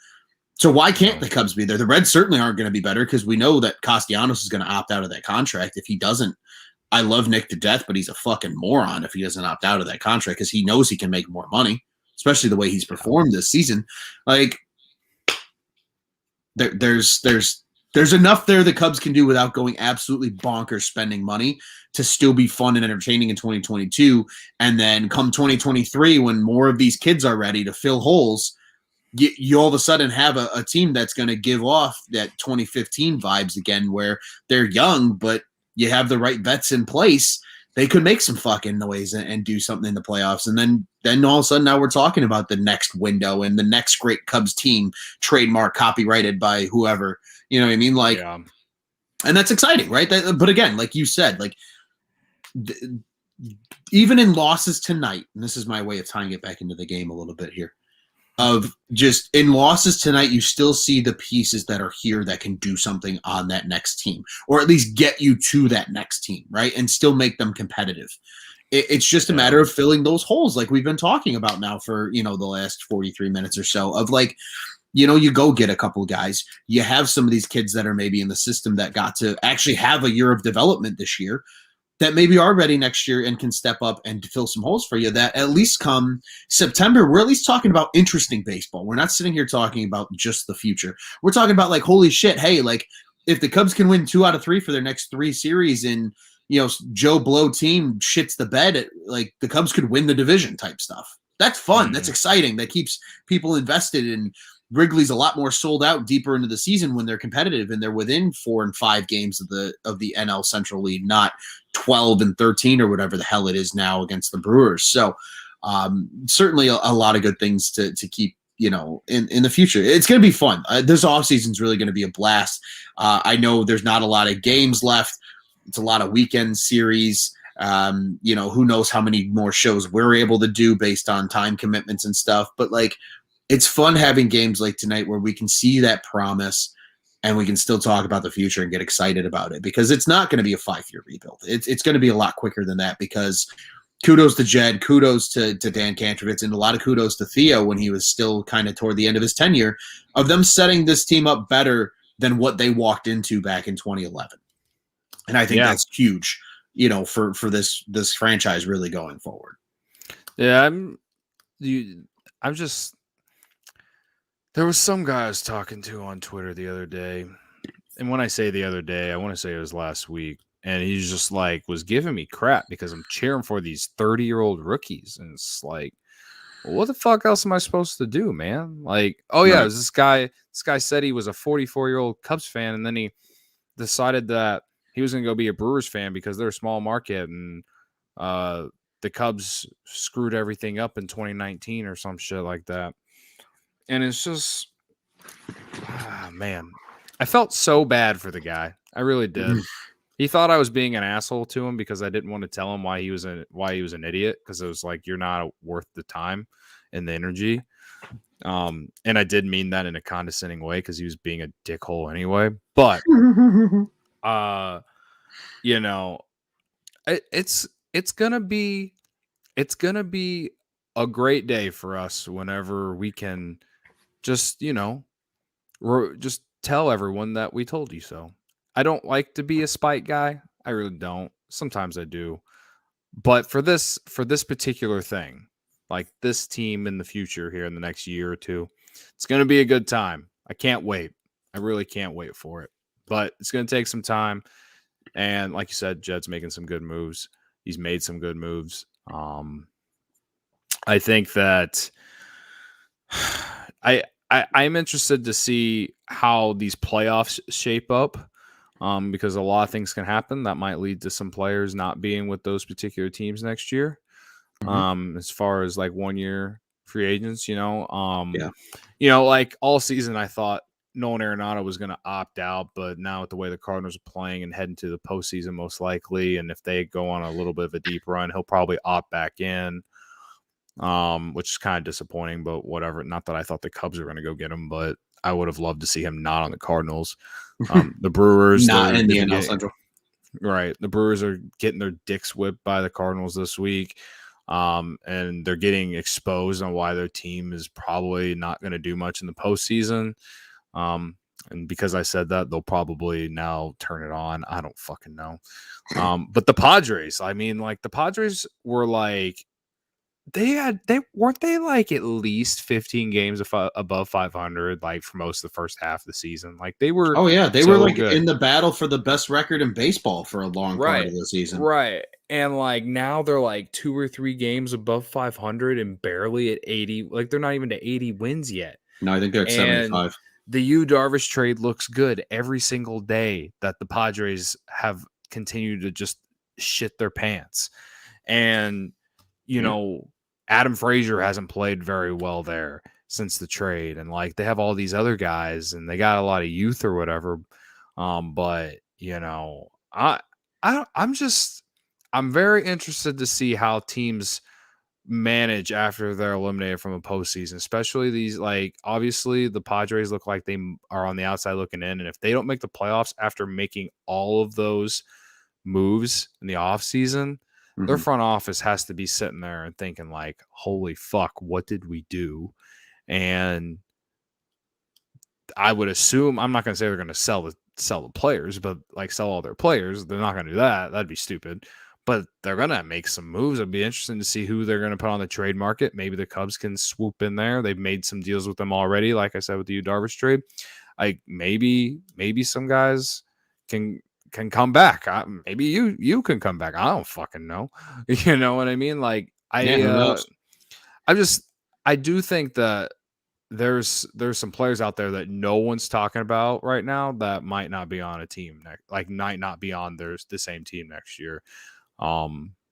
So why can't the Cubs be there? The Reds certainly aren't going to be better, because we know that Castellanos is going to opt out of that contract. If he doesn't, I love Nick to death, but he's a fucking moron if he doesn't opt out of that contract, because he knows he can make more money, especially the way he's performed this season. There's enough there the Cubs can do without going absolutely bonkers spending money to still be fun and entertaining in 2022. And then come 2023, when more of these kids are ready to fill holes, you all of a sudden have a team that's going to give off that 2015 vibes again, where they're young, but you have the right vets in place. They could make some fucking noise and do something in the playoffs. And then all of a sudden now we're talking about the next window and the next great Cubs team, trademark, copyrighted by whoever, you know what I mean? And that's exciting, right? But again, like you said, even in losses tonight, and this is my way of tying it back into the game a little bit here, of just in losses tonight, you still see the pieces that are here that can do something on that next team, or at least get you to that next team, right? And still make them competitive. It's just a matter of filling those holes like we've been talking about now for, the last 43 minutes or so of you go get a couple of guys. You have some of these kids that are maybe in the system that got to actually have a year of development this year, that maybe are ready next year and can step up and fill some holes for you, that at least come September, we're at least talking about interesting baseball. We're not sitting here talking about just the future. We're talking about holy shit, hey, if the Cubs can win 2 out of 3 for their next 3 series and, Joe Blow team shits the bed, the Cubs could win the division type stuff. That's fun. That's exciting. That keeps people invested in. Wrigley's a lot more sold out deeper into the season when they're competitive and they're within 4 and 5 games of the NL Central lead, not 12 and 13 or whatever the hell it is now against the Brewers. So certainly a lot of good things to keep in the future. It's going to be fun. This offseason is really going to be a blast. I know there's not a lot of games left. It's a lot of weekend series. Who knows how many more shows we're able to do based on time commitments and stuff. But like, it's fun having games like tonight where we can see that promise and we can still talk about the future and get excited about it, because it's not going to be a 5-year rebuild. It's going to be a lot quicker than that, because kudos to Jed, kudos to Dan Kantrovitz, and a lot of kudos to Theo when he was still kind of toward the end of his tenure, of them setting this team up better than what they walked into back in 2011. And I think that's huge, for this franchise really going forward. Yeah, I'm just. There was some guy I was talking to on Twitter the other day, and when I say the other day, I want to say it was last week, and he's just like was giving me crap because I'm cheering for these 30-year-old rookies, and it's like, well, what the fuck else am I supposed to do, man? Like, oh yeah, right. This guy said he was a 44-year-old Cubs fan, and then he decided that he was going to go be a Brewers fan because they're a small market, and the Cubs screwed everything up in 2019 or some shit like that. And it's just, man, I felt so bad for the guy. I really did. He thought I was being an asshole to him because I didn't want to tell him why he was an idiot, because it was like, you're not worth the time and the energy. And I did mean that in a condescending way because he was being a dickhole anyway. But it's gonna be a great day for us whenever we can just just tell everyone that we told you so. I don't like to be a spite guy. I really don't. Sometimes I do. But for this particular thing, like this team in the future here in the next year or two, it's going to be a good time. I can't wait. I really can't wait for it. But it's going to take some time. And like you said, Jed's making some good moves. He's made some good moves. I think that I'm interested to see how these playoffs shape up, because a lot of things can happen that might lead to some players not being with those particular teams next year. As far as like 1-year free agents, like all season, I thought Nolan Arenado was going to opt out, but now with the way the Cardinals are playing and heading to the postseason, most likely, and if they go on a little bit of a deep run, he'll probably opt back in. Which is kind of disappointing, but whatever. Not that I thought the Cubs were going to go get him, but I would have loved to see him not on the Cardinals. The Brewers not in the NL Central. Right. The Brewers are getting their dicks whipped by the Cardinals this week. And they're getting exposed on why their team is probably not going to do much in the postseason. And because I said that, they'll probably now turn it on. I don't fucking know. But the Padres, I mean, like the Padres were like, they weren't they like at least 15 games above 500 like for most of the first half of the season. Like they were they were like good in the battle for the best record in baseball for a long part of the season. Right. And like now they're like 2 or 3 games above 500 and barely at 80. Like they're not even to 80 wins yet. No, I think they're at 75. The Yu Darvish trade looks good every single day that the Padres have continued to just shit their pants. And Adam Frazier hasn't played very well there since the trade. And like they have all these other guys and they got a lot of youth or whatever. But I'm very interested to see how teams manage after they're eliminated from a postseason, especially these, like, obviously the Padres look like they are on the outside looking in. And if they don't make the playoffs after making all of those moves in the offseason, their front office has to be sitting there and thinking like, holy fuck, what did we do? And I would assume, I'm not going to say they're going to sell the players, but like sell all their players. They're not going to do that. That'd be stupid. But they're going to make some moves. It'd be interesting to see who they're going to put on the trade market. Maybe the Cubs can swoop in there. They've made some deals with them already. Like I said, with the Yu Darvish trade, maybe some guys can come back. Maybe you can come back. I don't fucking know. You know what I mean? Like I do think that there's some players out there that no one's talking about right now that might not be on a team might not be on the same team next year.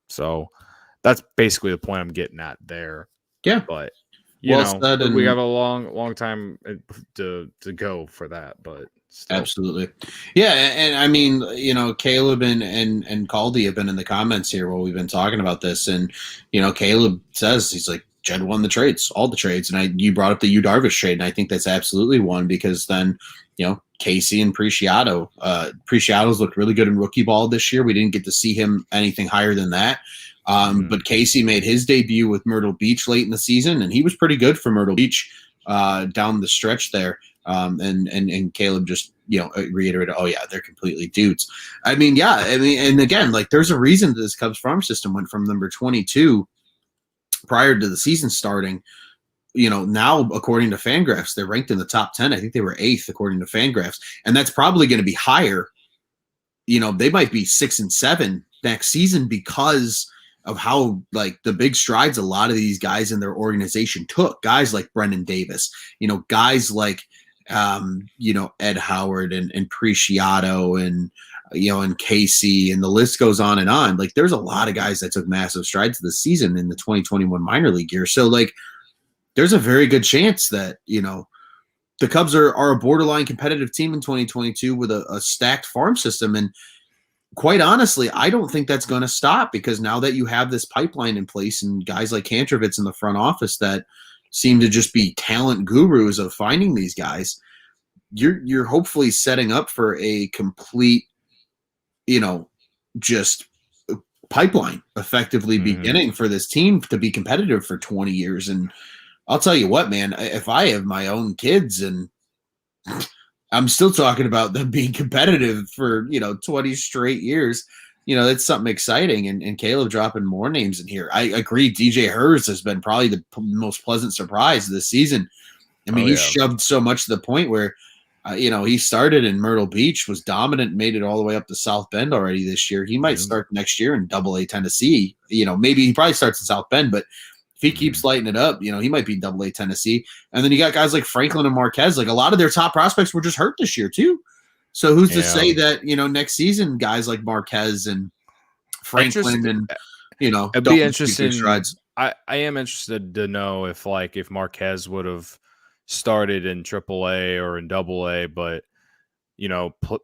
So that's basically the point I'm getting at there. Yeah. But Well said, we and have a long time to go for that, but still. absolutely. Yeah, and I mean, Caleb and Caldy have been in the comments here while we've been talking about this, and Caleb says he's like Jed won the trades, all the trades, and you brought up the Yu Darvish trade, and I think that's absolutely one because then Casey and Preciado. Preciado's looked really good in rookie ball this year. We didn't get to see him anything higher than that. But Casey made his debut with Myrtle Beach late in the season, and he was pretty good for Myrtle Beach down the stretch there. And Caleb just reiterated, oh yeah, they're completely dudes. I mean, yeah, and again, like there's a reason that this Cubs farm system went from number 22 prior to the season starting. Now according to Fangraphs, they're ranked in the top 10. I think they were 8th according to Fangraphs, and that's probably going to be higher. They might be 6 and 7 next season because of how like the big strides a lot of these guys in their organization took. Guys like Brendan Davis, guys like Ed Howard and Preciado and Casey, and the list goes on and on. Like there's a lot of guys that took massive strides this season in the 2021 minor league year. So like there's a very good chance that, the Cubs are a borderline competitive team in 2022 with a stacked farm system. And quite honestly, I don't think that's going to stop because now that you have this pipeline in place and guys like Kantrovitz in the front office that seem to just be talent gurus of finding these guys, you're hopefully setting up for a complete, just pipeline effectively beginning for this team to be competitive for 20 years. And I'll tell you what, man, if I have my own kids and I'm still talking about them being competitive for, 20 straight years, that's something exciting. And Caleb dropping more names in here. I agree. DJ Hurst has been probably the most pleasant surprise this season. I mean, he's shoved so much to the point where, he started in Myrtle Beach, was dominant, made it all the way up to South Bend already this year. He might start next year in Double-A Tennessee. Maybe he probably starts in South Bend, but if he keeps lighting it up, he might be Double-A Tennessee. And then you got guys like Franklin and Marquez. Like a lot of their top prospects were just hurt this year too. So who's to say that, next season guys like Marquez and Franklin and, it'd be interesting. I am interested to know if Marquez would have started in AAA or in Double-A, but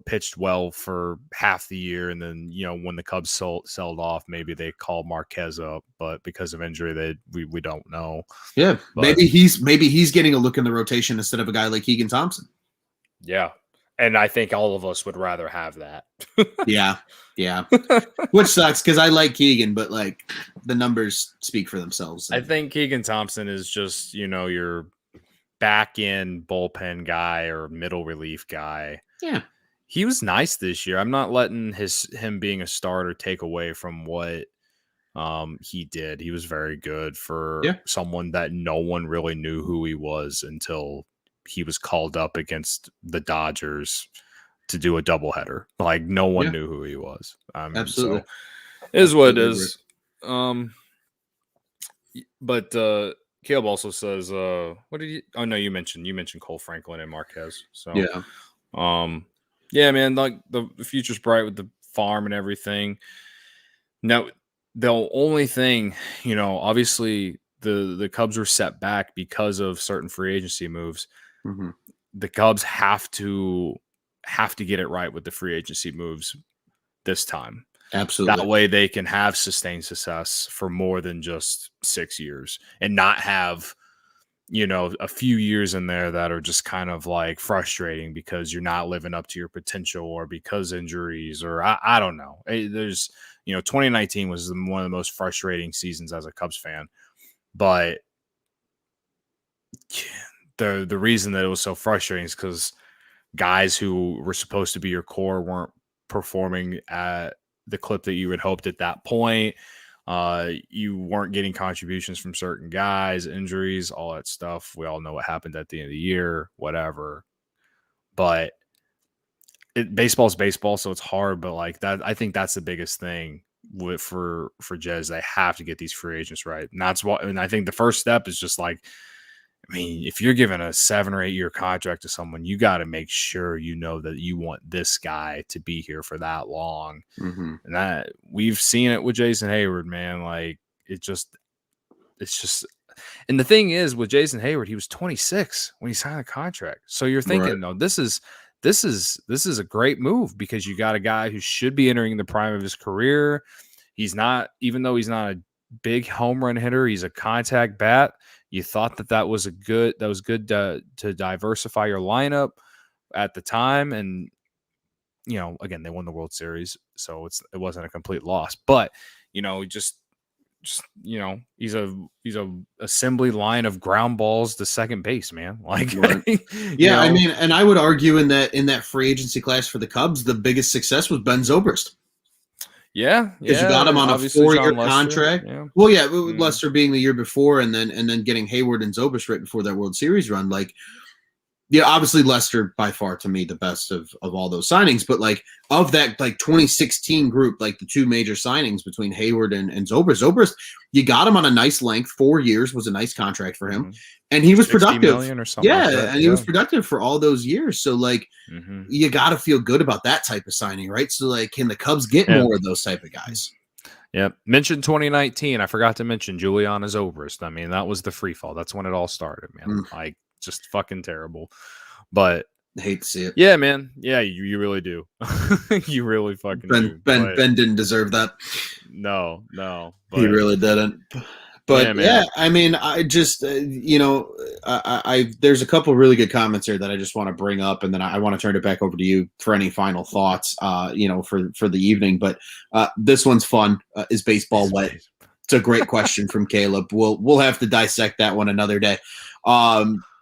pitched well for half the year, and then when the Cubs sold off, maybe they called Marquez up, but because of injury, we don't know. Yeah, but maybe he's getting a look in the rotation instead of a guy like Keegan Thompson. Yeah, and I think all of us would rather have that. yeah, which sucks because I like Keegan, but like the numbers speak for themselves. I think Keegan Thompson is just your back end bullpen guy or middle relief guy. Yeah. He was nice this year. I'm not letting him being a starter take away from what he did. He was very good for someone that no one really knew who he was until he was called up against the Dodgers to do a doubleheader. Like no one knew who he was. Absolutely. So it is what it is. But Caleb also says, what did you? Oh no, you mentioned Cole Franklin and Marquez. So yeah, man, like the future's bright with the farm and everything. Now, the only thing, obviously the Cubs were set back because of certain free agency moves. Mm-hmm. The Cubs have to get it right with the free agency moves this time. Absolutely. That way they can have sustained success for more than just 6 years and not have, a few years in there that are just kind of like frustrating because you're not living up to your potential or because injuries or I don't know. There's, 2019 was one of the most frustrating seasons as a Cubs fan, but the reason that it was so frustrating is because guys who were supposed to be your core weren't performing at the clip that you had hoped at that point. You weren't getting contributions from certain guys, injuries, all that stuff. We all know what happened at the end of the year, whatever. But baseball's baseball, so it's hard. But like that, I think that's the biggest thing for Jez. They have to get these free agents right, and that's what. And I think the first step is just like, I mean, if you're giving a 7 or 8 year contract to someone, you got to make sure that you want this guy to be here for that long. Mm-hmm. And that we've seen it with Jason Hayward, man. Like it's just And the thing is, with Jason Hayward, he was 26 when he signed the contract. So you're thinking, Right. no, this is a great move because you got a guy who should be entering the prime of his career. He's not, even though he's not a big home run hitter, he's a contact bat. You thought that was good to diversify your lineup at the time, and again, they won the World Series, so it wasn't a complete loss. But just he's a assembly line of ground balls to second base, man. Like, Right. Yeah, I mean, and I would argue in that free agency class for the Cubs, the biggest success was Ben Zobrist. Yeah, because you got him on a 4-year contract. Yeah. Well, yeah, Lester being the year before, and then getting Hayward and Zobrist right before that World Series run. Like, yeah, obviously Lester by far to me the best of all those signings, but like of that 2016 group, like the two major signings between Hayward and Zobrist, you got him on a nice length. 4 years was a nice contract for him, and he was productive. Or something and he was productive for all those years. So like, you got to feel good about that type of signing, right? So like, can the Cubs get more of those type of guys? Yeah, mentioned 2019. I forgot to mention Juliana Zobrist. I mean, that was the free fall. That's when it all started, man. Like, just fucking terrible. But I hate to see it. Yeah, man. Yeah, you really do. You really fucking do. Ben didn't deserve that. No. But, he really didn't. But yeah, I mean, I just I there's a couple really good comments here that I just want to bring up, and then I want to turn it back over to you for any final thoughts. For the evening. But this one's fun. Is baseball wet? It's a great question from Caleb. We'll have to dissect that one another day.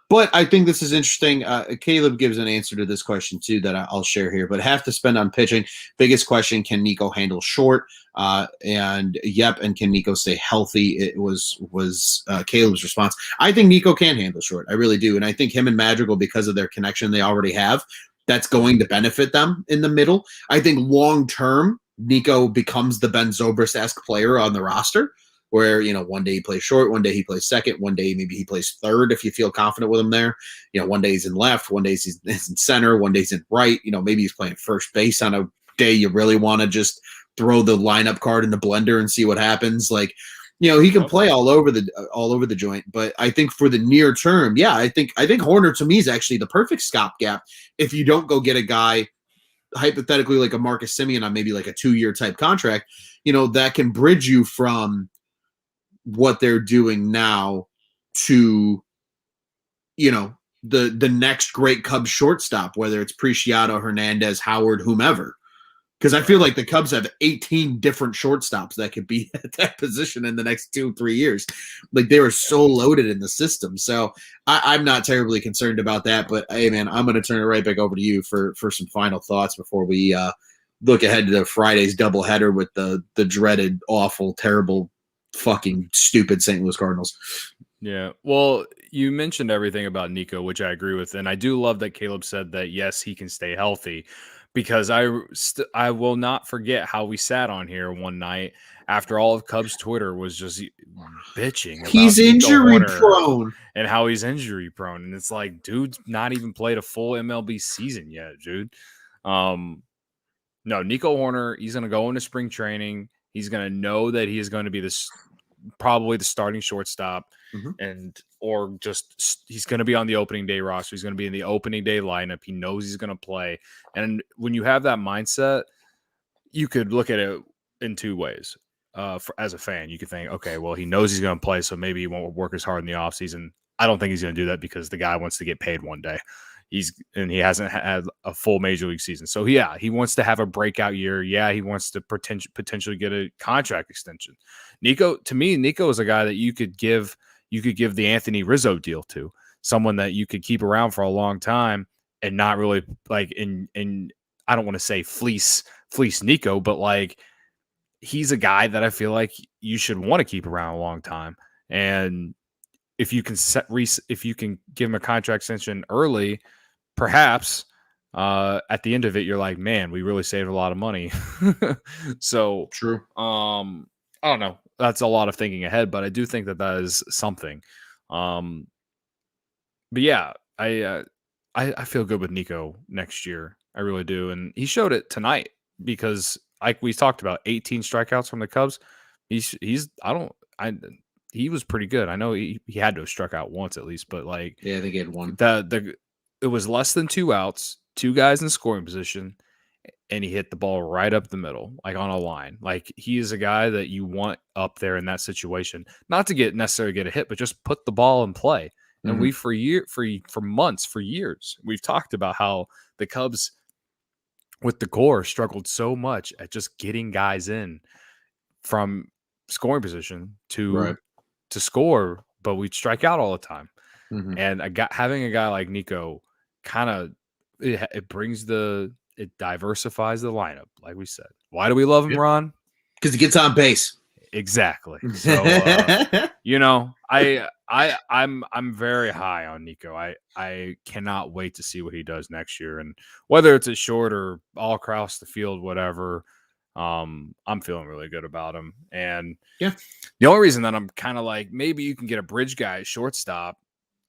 But I think this is interesting. Caleb gives an answer to this question too that I'll share here. But have to spend on pitching. Biggest question: can Nico handle short? And can Nico stay healthy? It was Caleb's response. I think Nico can handle short. I really do, and I think him and Madrigal, because of their connection they already have, that's going to benefit them in the middle. I think long term, Nico becomes the Ben Zobrist-esque player on the roster, where, one day he plays short, one day he plays second, one day maybe he plays third if you feel confident with him there. One day he's in left, one day he's in center, one day he's in right. Maybe he's playing first base on a day you really want to just throw the lineup card in the blender and see what happens. Like, he can play all over the joint. But I think for the near term, yeah, I think Horner to me is actually the perfect stopgap if you don't go get a guy hypothetically like a Marcus Simeon on maybe like a 2-year type contract, that can bridge you from what they're doing now to, the next great Cubs shortstop, whether it's Preciado, Hernandez, Howard, whomever. Because I feel like the Cubs have 18 different shortstops that could be at that position in the next 2-3 years. Like, they were so loaded in the system. So I'm not terribly concerned about that. But hey, man, I'm going to turn it right back over to you for some final thoughts before we look ahead to Friday's doubleheader with the dreaded, awful, terrible, fucking stupid St. Louis Cardinals. Yeah. Well, you mentioned everything about Nico, which I agree with. And I do love that Caleb said that, yes, he can stay healthy, because I will not forget how we sat on here one night after all of Cubs Twitter was just bitching about he's injury prone and how he's injury prone. And it's like, dude's not even played a full MLB season yet, dude. No, Nico Horner, he's going to go into spring training. He's going to know that he is going to be probably the starting shortstop, or just he's going to be on the opening day roster. He's going to be in the opening day lineup. He knows he's going to play. And when you have that mindset, you could look at it in two ways. As a fan, you could think, okay, well, he knows he's going to play, so maybe he won't work as hard in the offseason. I don't think he's going to do that because the guy wants to get paid one day. He hasn't had a full major league season. So yeah, he wants to have a breakout year. Yeah, he wants to potentially get a contract extension. Nico is a guy that you could give the Anthony Rizzo deal to, someone that you could keep around for a long time and not really like in I don't want to say fleece Nico, but like, he's a guy that I feel like you should want to keep around a long time. And if you can give him a contract extension early, perhaps at the end of it, you're like, man, we really saved a lot of money. So true. I don't know. That's a lot of thinking ahead, but I do think that is something. But yeah, I feel good with Nico next year. I really do. And he showed it tonight because, like we talked about, 18 strikeouts from the Cubs. he was pretty good. I know he had to have struck out once at least, but like, yeah, I think he had one. It was less than 2 outs, 2 guys in scoring position, and he hit the ball right up the middle, like on a line. Like, he is a guy that you want up there in that situation, not to necessarily get a hit, but just put the ball in play. And we for months, for years, we've talked about how the Cubs with the core struggled so much at just getting guys in from scoring position to score, but we'd strike out all the time. And having a guy like Nico kind of it diversifies the lineup, like we said. Why do we love him, Ron? Because he gets on base. Exactly. So I'm very high on Nico. I cannot wait to see what he does next year, and whether it's at short or all across the field, whatever. I'm feeling really good about him. And the only reason that I'm kind of like, maybe you can get a bridge guy at shortstop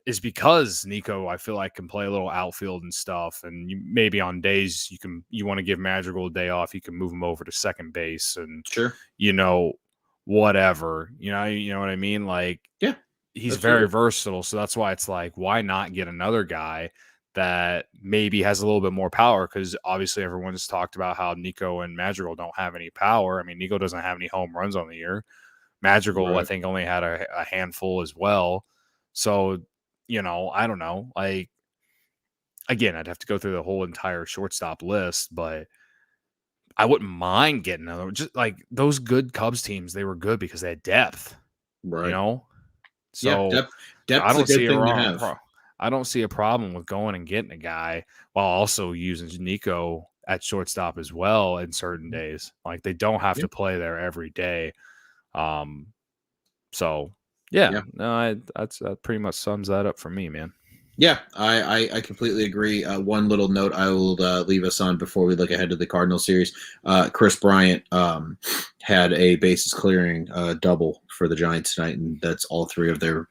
is because Nico, I feel like, can play a little outfield and stuff. And maybe on days you want to give Madrigal a day off, you can move him over to second base and whatever, you know what I mean? Like, he's very versatile. So that's why it's like, why not get another guy that maybe has a little bit more power? Because obviously everyone's talked about how Nico and Madrigal don't have any power. I mean, Nico doesn't have any home runs on the year. Madrigal, I think, only had a handful as well. So, I don't know. Like, again, I'd have to go through the whole entire shortstop list, but I wouldn't mind getting another. Just like those good Cubs teams, they were good because they had depth. Right. So depth I don't is a see good thing to have. I don't see a problem with going and getting a guy while also using Nico at shortstop as well in certain days. Like, they don't have to play there every day. So that pretty much sums that up for me, man. Yeah, I completely agree. One little note I will leave us on before we look ahead to the Cardinals series. Chris Bryant had a bases clearing double for the Giants tonight, and that's all 3 of their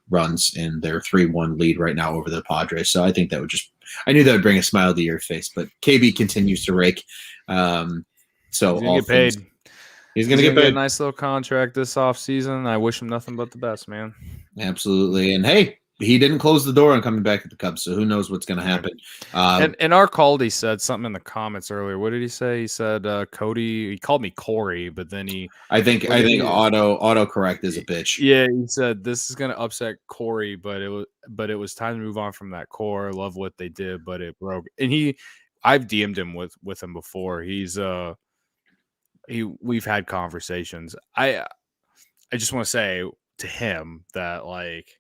runs in their 3-1 lead right now over the Padres. So I think that I knew that would bring a smile to your face, but KB continues to rake. So he's gonna get paid. He's going to get paid. A nice little contract this offseason. I wish him nothing but the best, man. Absolutely. And hey, he didn't close the door on coming back to the Cubs, so who knows what's going to happen. And our Caldy said something in the comments earlier. What did he say? He said Cody. He called me Corey, but then I think autocorrect is a bitch. Yeah, he said this is going to upset Corey, but it was time to move on from that core. Love what they did, but it broke. And I've DM'd him with him before. We've had conversations. I just want to say to him that, like,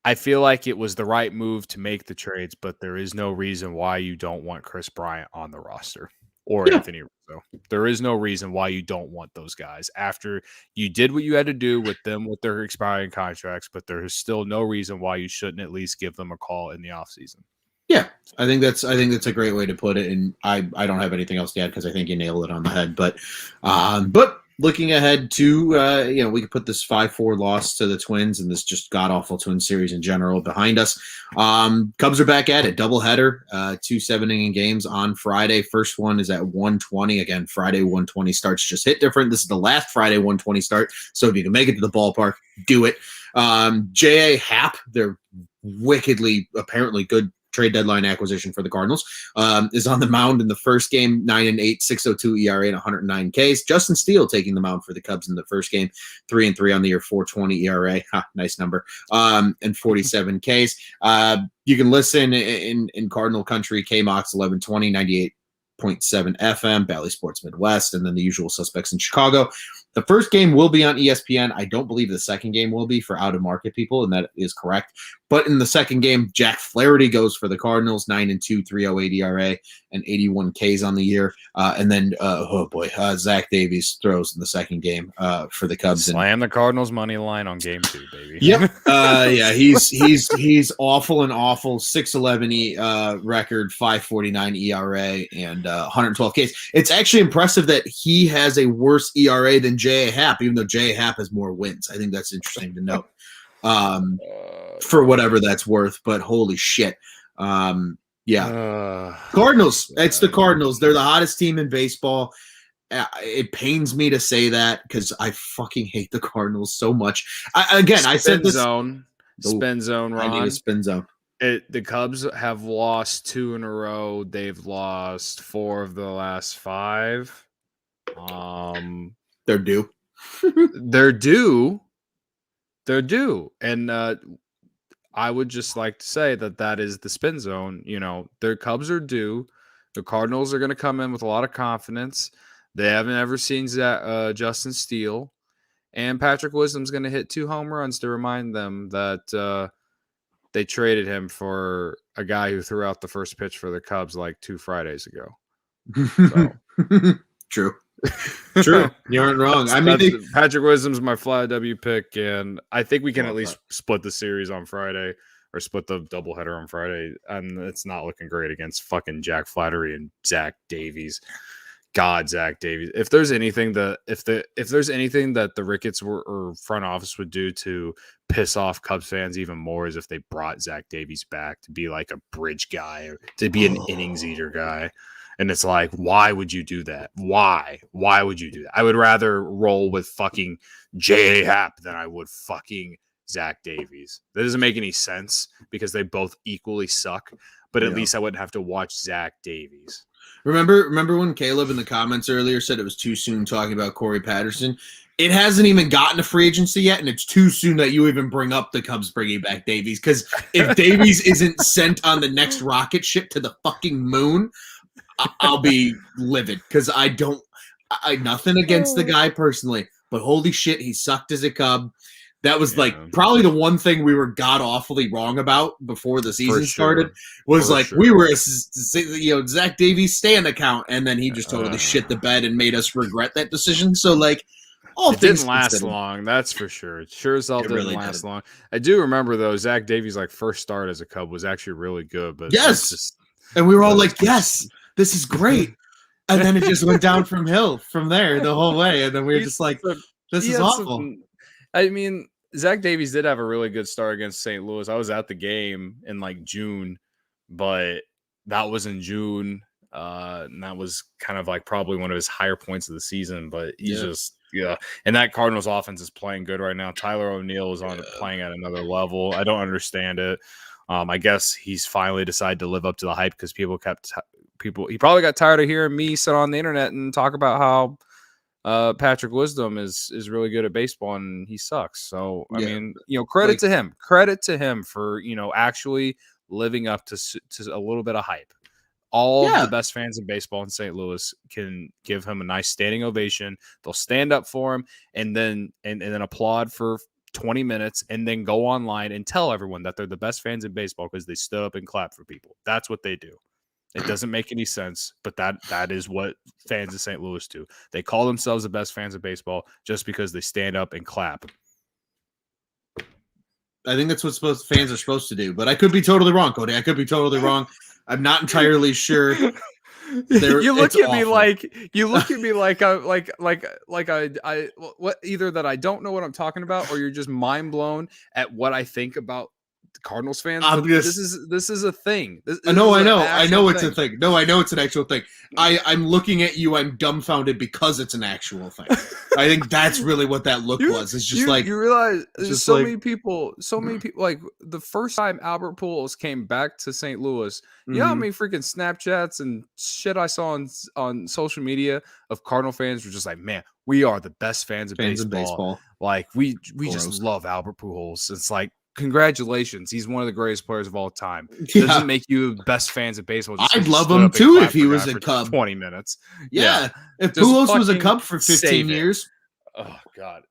I feel like it was the right move to make the trades, but there is no reason why you don't want Chris Bryant on the roster or Anthony Rizzo. There is no reason why you don't want those guys after you did what you had to do with them with their expiring contracts, but there is still no reason why you shouldn't at least give them a call in the offseason. Yeah, I think that's a great way to put it, and I don't have anything else to add because I think you nailed it on the head. But looking ahead to we could put this 5-4 loss to the Twins and this just god awful Twins series in general behind us. Cubs are back at it, doubleheader, 2 7-inning games on Friday. First one is at 1:20. Again, Friday 1:20 starts just hit different. This is the last Friday 1:20 start, so if you can make it to the ballpark, do it. J.A. Happ, their wickedly apparently good trade deadline acquisition for the Cardinals, is on the mound in the first game, 9-8, 6.02 ERA and 109 Ks. Justin Steele taking the mound for the Cubs in the first game, 3-3 on the year, 4.20 ERA, nice number, and 47 Ks. You can listen in Cardinal Country, KMOX 1120, 98.7 FM, Bally Sports Midwest, and then the usual suspects in Chicago. The first game will be on ESPN. I don't believe the second game will be for out-of-market people, and that is correct. But in the second game, Jack Flaherty goes for the Cardinals, 9-2, 3.08 ERA, and 81 Ks on the year. And then, Zach Davies throws in the second game for the Cubs. Slam the Cardinals money line on game 2, baby. Yep. He's awful and awful. 6.11 record, 5.49 ERA, and 112 Ks. It's actually impressive that he has a worse ERA than J.A. Happ, even though J.A. Happ has more wins. I think that's interesting to note. For whatever that's worth, but holy shit. Cardinals. It's the Cardinals. They're the hottest team in baseball. it pains me to say that because I fucking hate the Cardinals so much. I said this. Spin zone, Ron. I need a spin zone. The Cubs have lost 2 in a row. They've lost 4 of the last 5. They're due. They're due. They're due. And I would just like to say that is the spin zone. You know, their Cubs are due. The Cardinals are going to come in with a lot of confidence. They haven't ever seen Justin Steele. And Patrick Wisdom's going to hit 2 home runs to remind them that they traded him for a guy who threw out the first pitch for the Cubs like 2 Fridays ago. So. True. You aren't wrong. I mean, Patrick Wisdom's my fly W pick, and I think we can at least split the series on Friday or split the doubleheader on Friday. And it's not looking great against fucking Jack Flattery and Zach Davies. God, Zach Davies. If there's anything that the Ricketts or front office would do to piss off Cubs fans even more is if they brought Zach Davies back to be like a bridge guy or to be an innings eater guy. And it's like, why would you do that? Why would you do that? I would rather roll with fucking J.A. Happ than I would fucking Zach Davies. That doesn't make any sense because they both equally suck. But at least I wouldn't have to watch Zach Davies. Remember when Caleb in the comments earlier said it was too soon talking about Corey Patterson? It hasn't even gotten to free agency yet, and it's too soon that you even bring up the Cubs bringing back Davies. Because if Davies isn't sent on the next rocket ship to the fucking moon, I'll be livid. Because I nothing against the guy personally, but holy shit, he sucked as a Cub. That was probably the one thing we were god awfully wrong about before the season started. Was we were Zach Davies stand account, and then he just totally shit the bed and made us regret that decision. So all it didn't last long, that's for sure. It sure as hell didn't last long. I do remember though, Zach Davies' first start as a Cub was actually really good, but and we were all like, yes, this is great. And then it just went down from there the whole way, and then we were just like, this is awful. I mean, Zach Davies did have a really good start against St. Louis. I was at the game in June, but that was in June. And that was kind of probably one of his higher points of the season, but he's and that Cardinals offense is playing good right now. Tyler O'Neill is playing at another level. I don't understand it. I guess he's finally decided to live up to the hype because he probably got tired of hearing me sit on the internet and talk about how Patrick Wisdom is really good at baseball and he sucks. So, I mean, credit to him. Credit to him for, actually living up to a little bit of hype. All of the best fans in baseball in St. Louis can give him a nice standing ovation. They'll stand up for him and then applaud for 20 minutes and then go online and tell everyone that they're the best fans in baseball because they stood up and clapped for people. That's what they do. It doesn't make any sense, but that is what fans in St. Louis do. They call themselves the best fans of baseball just because they stand up and clap. I think that's what fans are supposed to do, but I could be totally wrong, Cody. I could be totally wrong. I'm not entirely sure. You look at me like either that I don't know what I'm talking about, or you're just mind blown at what I think about Cardinals fans. This is a thing. I know it's a thing. No, I know it's an actual thing. I'm looking at you. I'm dumbfounded because it's an actual thing. I think that's really what that look was. It's just you realize many people like the first time Albert Pujols came back to St. Louis. You know how many freaking Snapchats and shit I saw on social media of Cardinal fans were just like, man, we are the best fans of baseball. Like we just love Albert Pujols. It's like, congratulations. He's one of the greatest players of all time. Doesn't make you the best fans of baseball. I'd love him too if he was a Cub. 20 minutes. Yeah. If Pujols was a Cub for 15 years. Oh, God.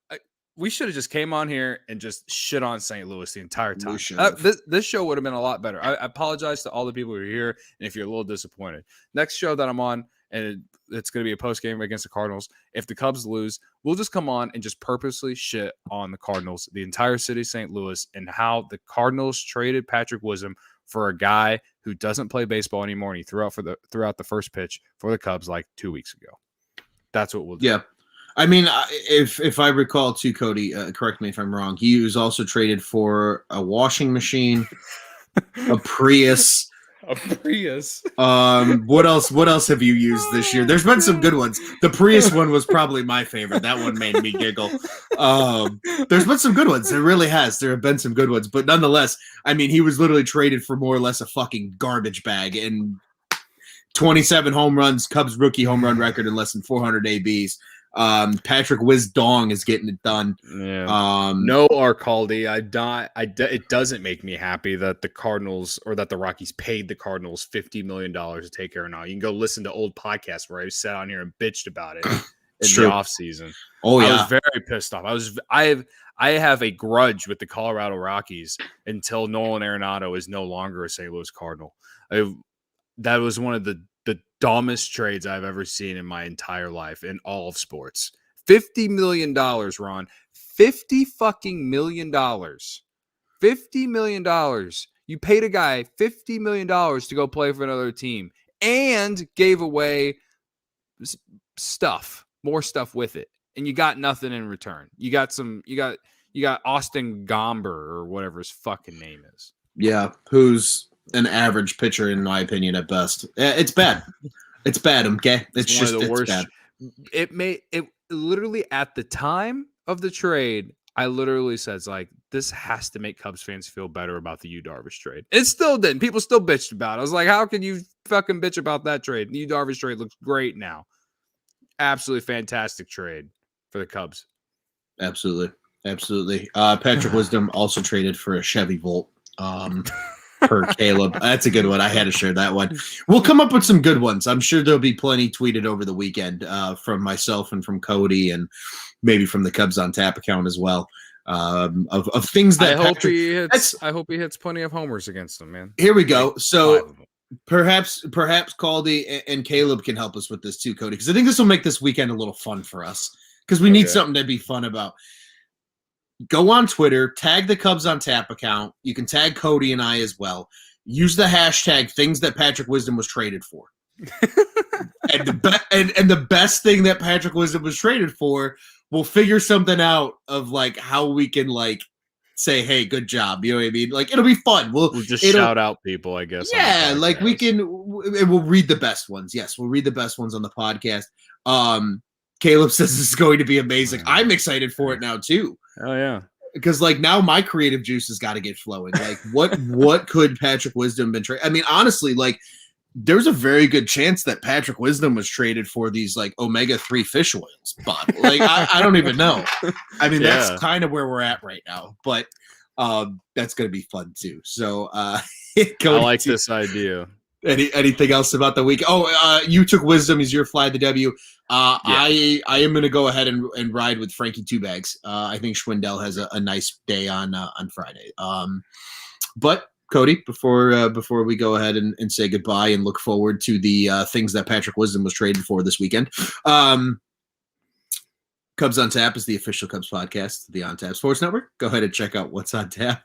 We should have just came on here and just shit on St. Louis the entire time. This show would have been a lot better. I apologize to all the people who are here, and if you're a little disappointed. Next show that I'm on, and it's going to be a post game against the Cardinals. If the Cubs lose, we'll just come on and just purposely shit on the Cardinals, the entire city of St. Louis, and how the Cardinals traded Patrick Wisdom for a guy who doesn't play baseball anymore, and he threw out the first pitch for the Cubs 2 weeks ago. That's what we'll do. Yeah. I mean, if I recall too, Cody, correct me if I'm wrong, he was also traded for a washing machine, a Prius, A Prius. What else have you used this year? There's been some good ones. The Prius one was probably my favorite. That one made me giggle. There's been some good ones. There really has. There have been some good ones, but nonetheless, I mean, he was literally traded for more or less a fucking garbage bag and 27 home runs, Cubs rookie home run record in less than 400 ABs. Patrick Wisdong is getting it done. Yeah. No Arcaldi. It doesn't make me happy that the Cardinals or that the Rockies paid the Cardinals $50 million to take Aaron now. You can go listen to old podcasts where I sat on here and bitched about it in the offseason. Oh yeah, I was very pissed off. I have a grudge with the Colorado Rockies until Nolan Arenado is no longer a St. Louis Cardinal. That was one of the dumbest trades I've ever seen in my entire life in all of sports. $50 million, Ron. $50 fucking million. $50 million. You paid a guy $50 million to go play for another team and gave away more stuff with it. And you got nothing in return. You got Austin Gomber or whatever his fucking name is. Yeah, who's an average pitcher in my opinion at best. It's bad. It's bad, okay? It's just one of the worst. Bad. It literally at the time of the trade, I literally says like, this has to make Cubs fans feel better about the Yu Darvish trade. It still didn't. People still bitched about it. I was like, how can you fucking bitch about that trade? The Yu Darvish trade looks great now. Absolutely fantastic trade for the Cubs. Absolutely. Patrick Wisdom also traded for a Chevy Volt. Per Caleb. That's a good one. I had to share that one. We'll come up with some good ones. I'm sure there'll be plenty tweeted over the weekend from myself and from Cody and maybe from the Cubs on Tap account as well. Of things that I hope he hits plenty of homers against them, man. Here we go. So perhaps Caldy and Caleb can help us with this too, Cody, because I think this will make this weekend a little fun for us because we need something to be fun about. Go on Twitter, tag the Cubs on Tap account. You can tag Cody and I as well. Use the hashtag things that Patrick Wisdom was traded for. and the best thing that Patrick Wisdom was traded for, we'll figure something out of like how we can like say, hey, good job. You know what I mean? Like it'll be fun. We'll just shout out people, I guess. Yeah, like we'll read the best ones. Yes, we'll read the best ones on the podcast. Caleb says this is going to be amazing. I'm excited for it now too. Oh yeah, because like now my creative juice has got to get flowing. Like what could Patrick Wisdom been traded? I mean, honestly, like there's a very good chance that Patrick Wisdom was traded for these like omega-3 fish oils. But like I don't even know. I mean, that's kind of where we're at right now. But that's gonna be fun too. So I like this idea. Anything else about the week? Oh, you took Wisdom as your fly the W. I am going to go ahead and ride with Frankie Two Bags. I think Schwindel has a nice day on Friday. But Cody, before we go ahead and say goodbye and look forward to the things that Patrick Wisdom was traded for this weekend. Cubs on Tap is the official Cubs podcast, the On Tap Sports Network. Go ahead and check out what's on tap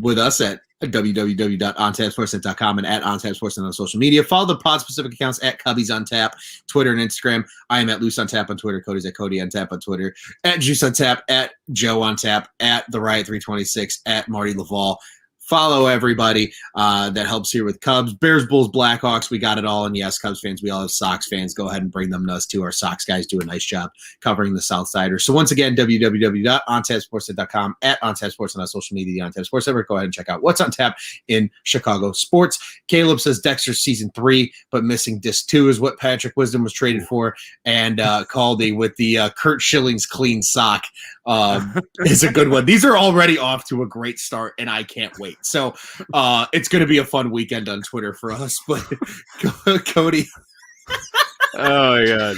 with us at www.ontapsportsnet.com and at ontapsportsnet on social media. Follow the pod-specific accounts at Cubbies on Tap, Twitter and Instagram. I am at Loose on Tap on Twitter. Cody's at Cody on Tap on Twitter. At Juice on Tap, at Joe on Tap, at The Riot 326, at Marty Laval. Follow everybody that helps here with Cubs, Bears, Bulls, Blackhawks. We got it all. And yes, Cubs fans, we all have Sox fans. Go ahead and bring them to us too. Our Sox guys do a nice job covering the Southsiders. So once again, www.ontapsportsnet.com, at ontapsportsnet on social media, the OnTap Sports Network. Go ahead and check out what's on tap in Chicago sports. Caleb says Dexter's season 3, but missing disc 2 is what Patrick Wisdom was traded for. And Caldy with the Kurt Schilling's clean sock is a good one. These are already off to a great start, and I can't wait. So it's going to be a fun weekend on Twitter for us. But Cody. Oh my God.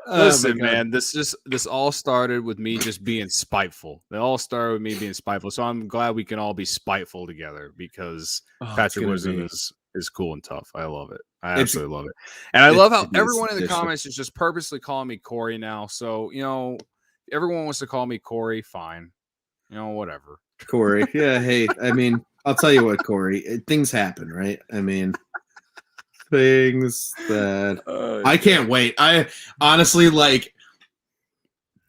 Listen, man, this all started with me just being spiteful. It all started with me being spiteful. So I'm glad we can all be spiteful together because Patrick Wisdom is cool and tough. I love it. I absolutely love it. And I love how everyone in the comments is just purposely calling me Corey now. So, you know, everyone wants to call me Corey. Fine. You know, whatever. Corey. Yeah. Hey, I mean, I'll tell you what, Corey, things happen, right? I mean, things that I can't wait. I honestly like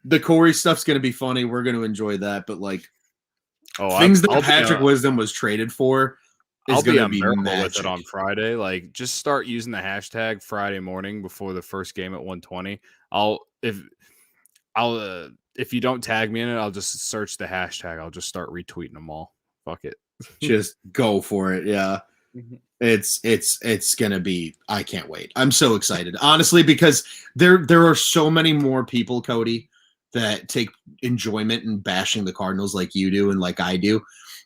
the Corey stuff's going to be funny. We're going to enjoy that. But like things that Patrick Wisdom was traded for, I'll be gonna a be miracle with magic. it on Friday. Like, just start using the hashtag Friday morning before the first game at 1:20. If you don't tag me in it, I'll just search the hashtag. I'll just start retweeting them all. Fuck it. Just go for it. Yeah. It's gonna be. I can't wait. I'm so excited, honestly, because there are so many more people, Cody, that take enjoyment in bashing the Cardinals like you do and like I do,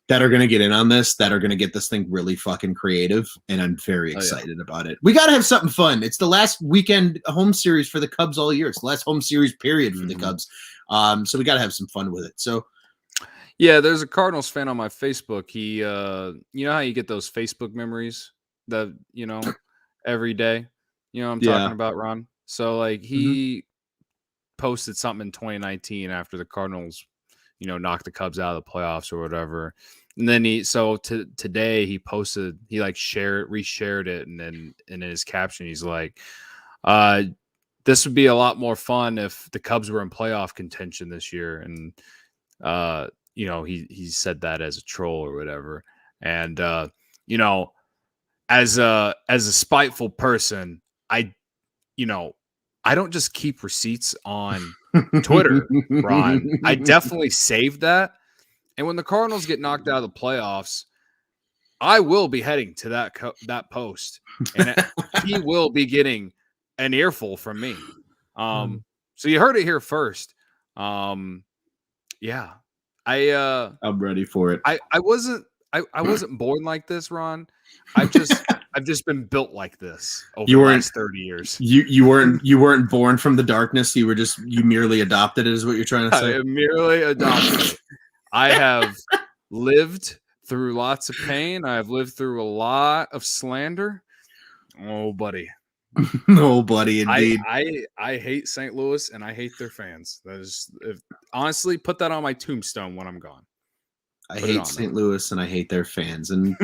that are gonna get in on this, that are gonna get this thing really fucking creative, and I'm very excited about it. We gotta have something fun. It's the last weekend home series for the Cubs all year. It's the last home series period for the Cubs. So we gotta have some fun with it. So. Yeah, there's a Cardinals fan on my Facebook. He, you know how you get those Facebook memories that, every day? You know what I'm talking about, Ron? So, like, he posted something in 2019 after the Cardinals, knocked the Cubs out of the playoffs or whatever. And then today he posted, he like reshared it. And then in his caption, he's like, this would be a lot more fun if the Cubs were in playoff contention this year. And, he said that as a troll or whatever. And as a spiteful person, I don't just keep receipts on Twitter, Ron. I definitely saved that. And when the Cardinals get knocked out of the playoffs, I will be heading to that post, and he will be getting an earful from me. So you heard it here first. Yeah. I'm ready for it. I wasn't born like this, Ron. I've just been built like this over the last 30 years. You weren't born from the darkness. You merely adopted it, is what you're trying to say? I merely adopted it. I have lived through lots of pain. I have lived through a lot of slander. Oh, buddy. Oh, buddy, indeed. I hate St. Louis and I hate their fans. Honestly, put that on my tombstone when I'm gone. I hate St. Louis and I hate their fans. And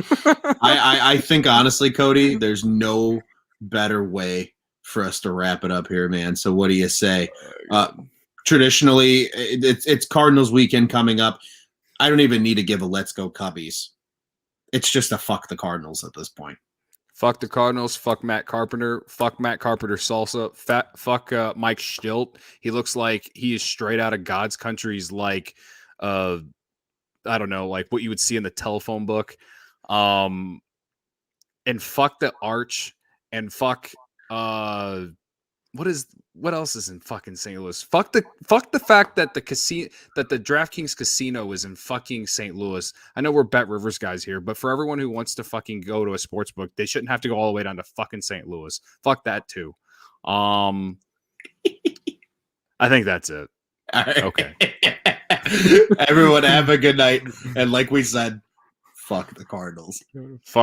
I think, honestly, Cody, there's no better way for us to wrap it up here, man. So what do you say? Traditionally, it's Cardinals weekend coming up. I don't even need to give a let's go Cubbies. It's just a fuck the Cardinals at this point. Fuck the Cardinals. Fuck Matt Carpenter. Fuck Matt Carpenter salsa. Fuck Mike Stilt. He looks like he is straight out of God's country's, like, I don't know, like what you would see in the telephone book. And fuck the Arch. And fuck what else is in fucking St. Louis? Fuck the fact that the DraftKings casino is in fucking St. Louis. I know we're Bet Rivers guys here, but for everyone who wants to fucking go to a sports book, they shouldn't have to go all the way down to fucking St. Louis. Fuck that too. I think that's it. All right. Okay. Everyone have a good night. And like we said, fuck the Cardinals. Fuck.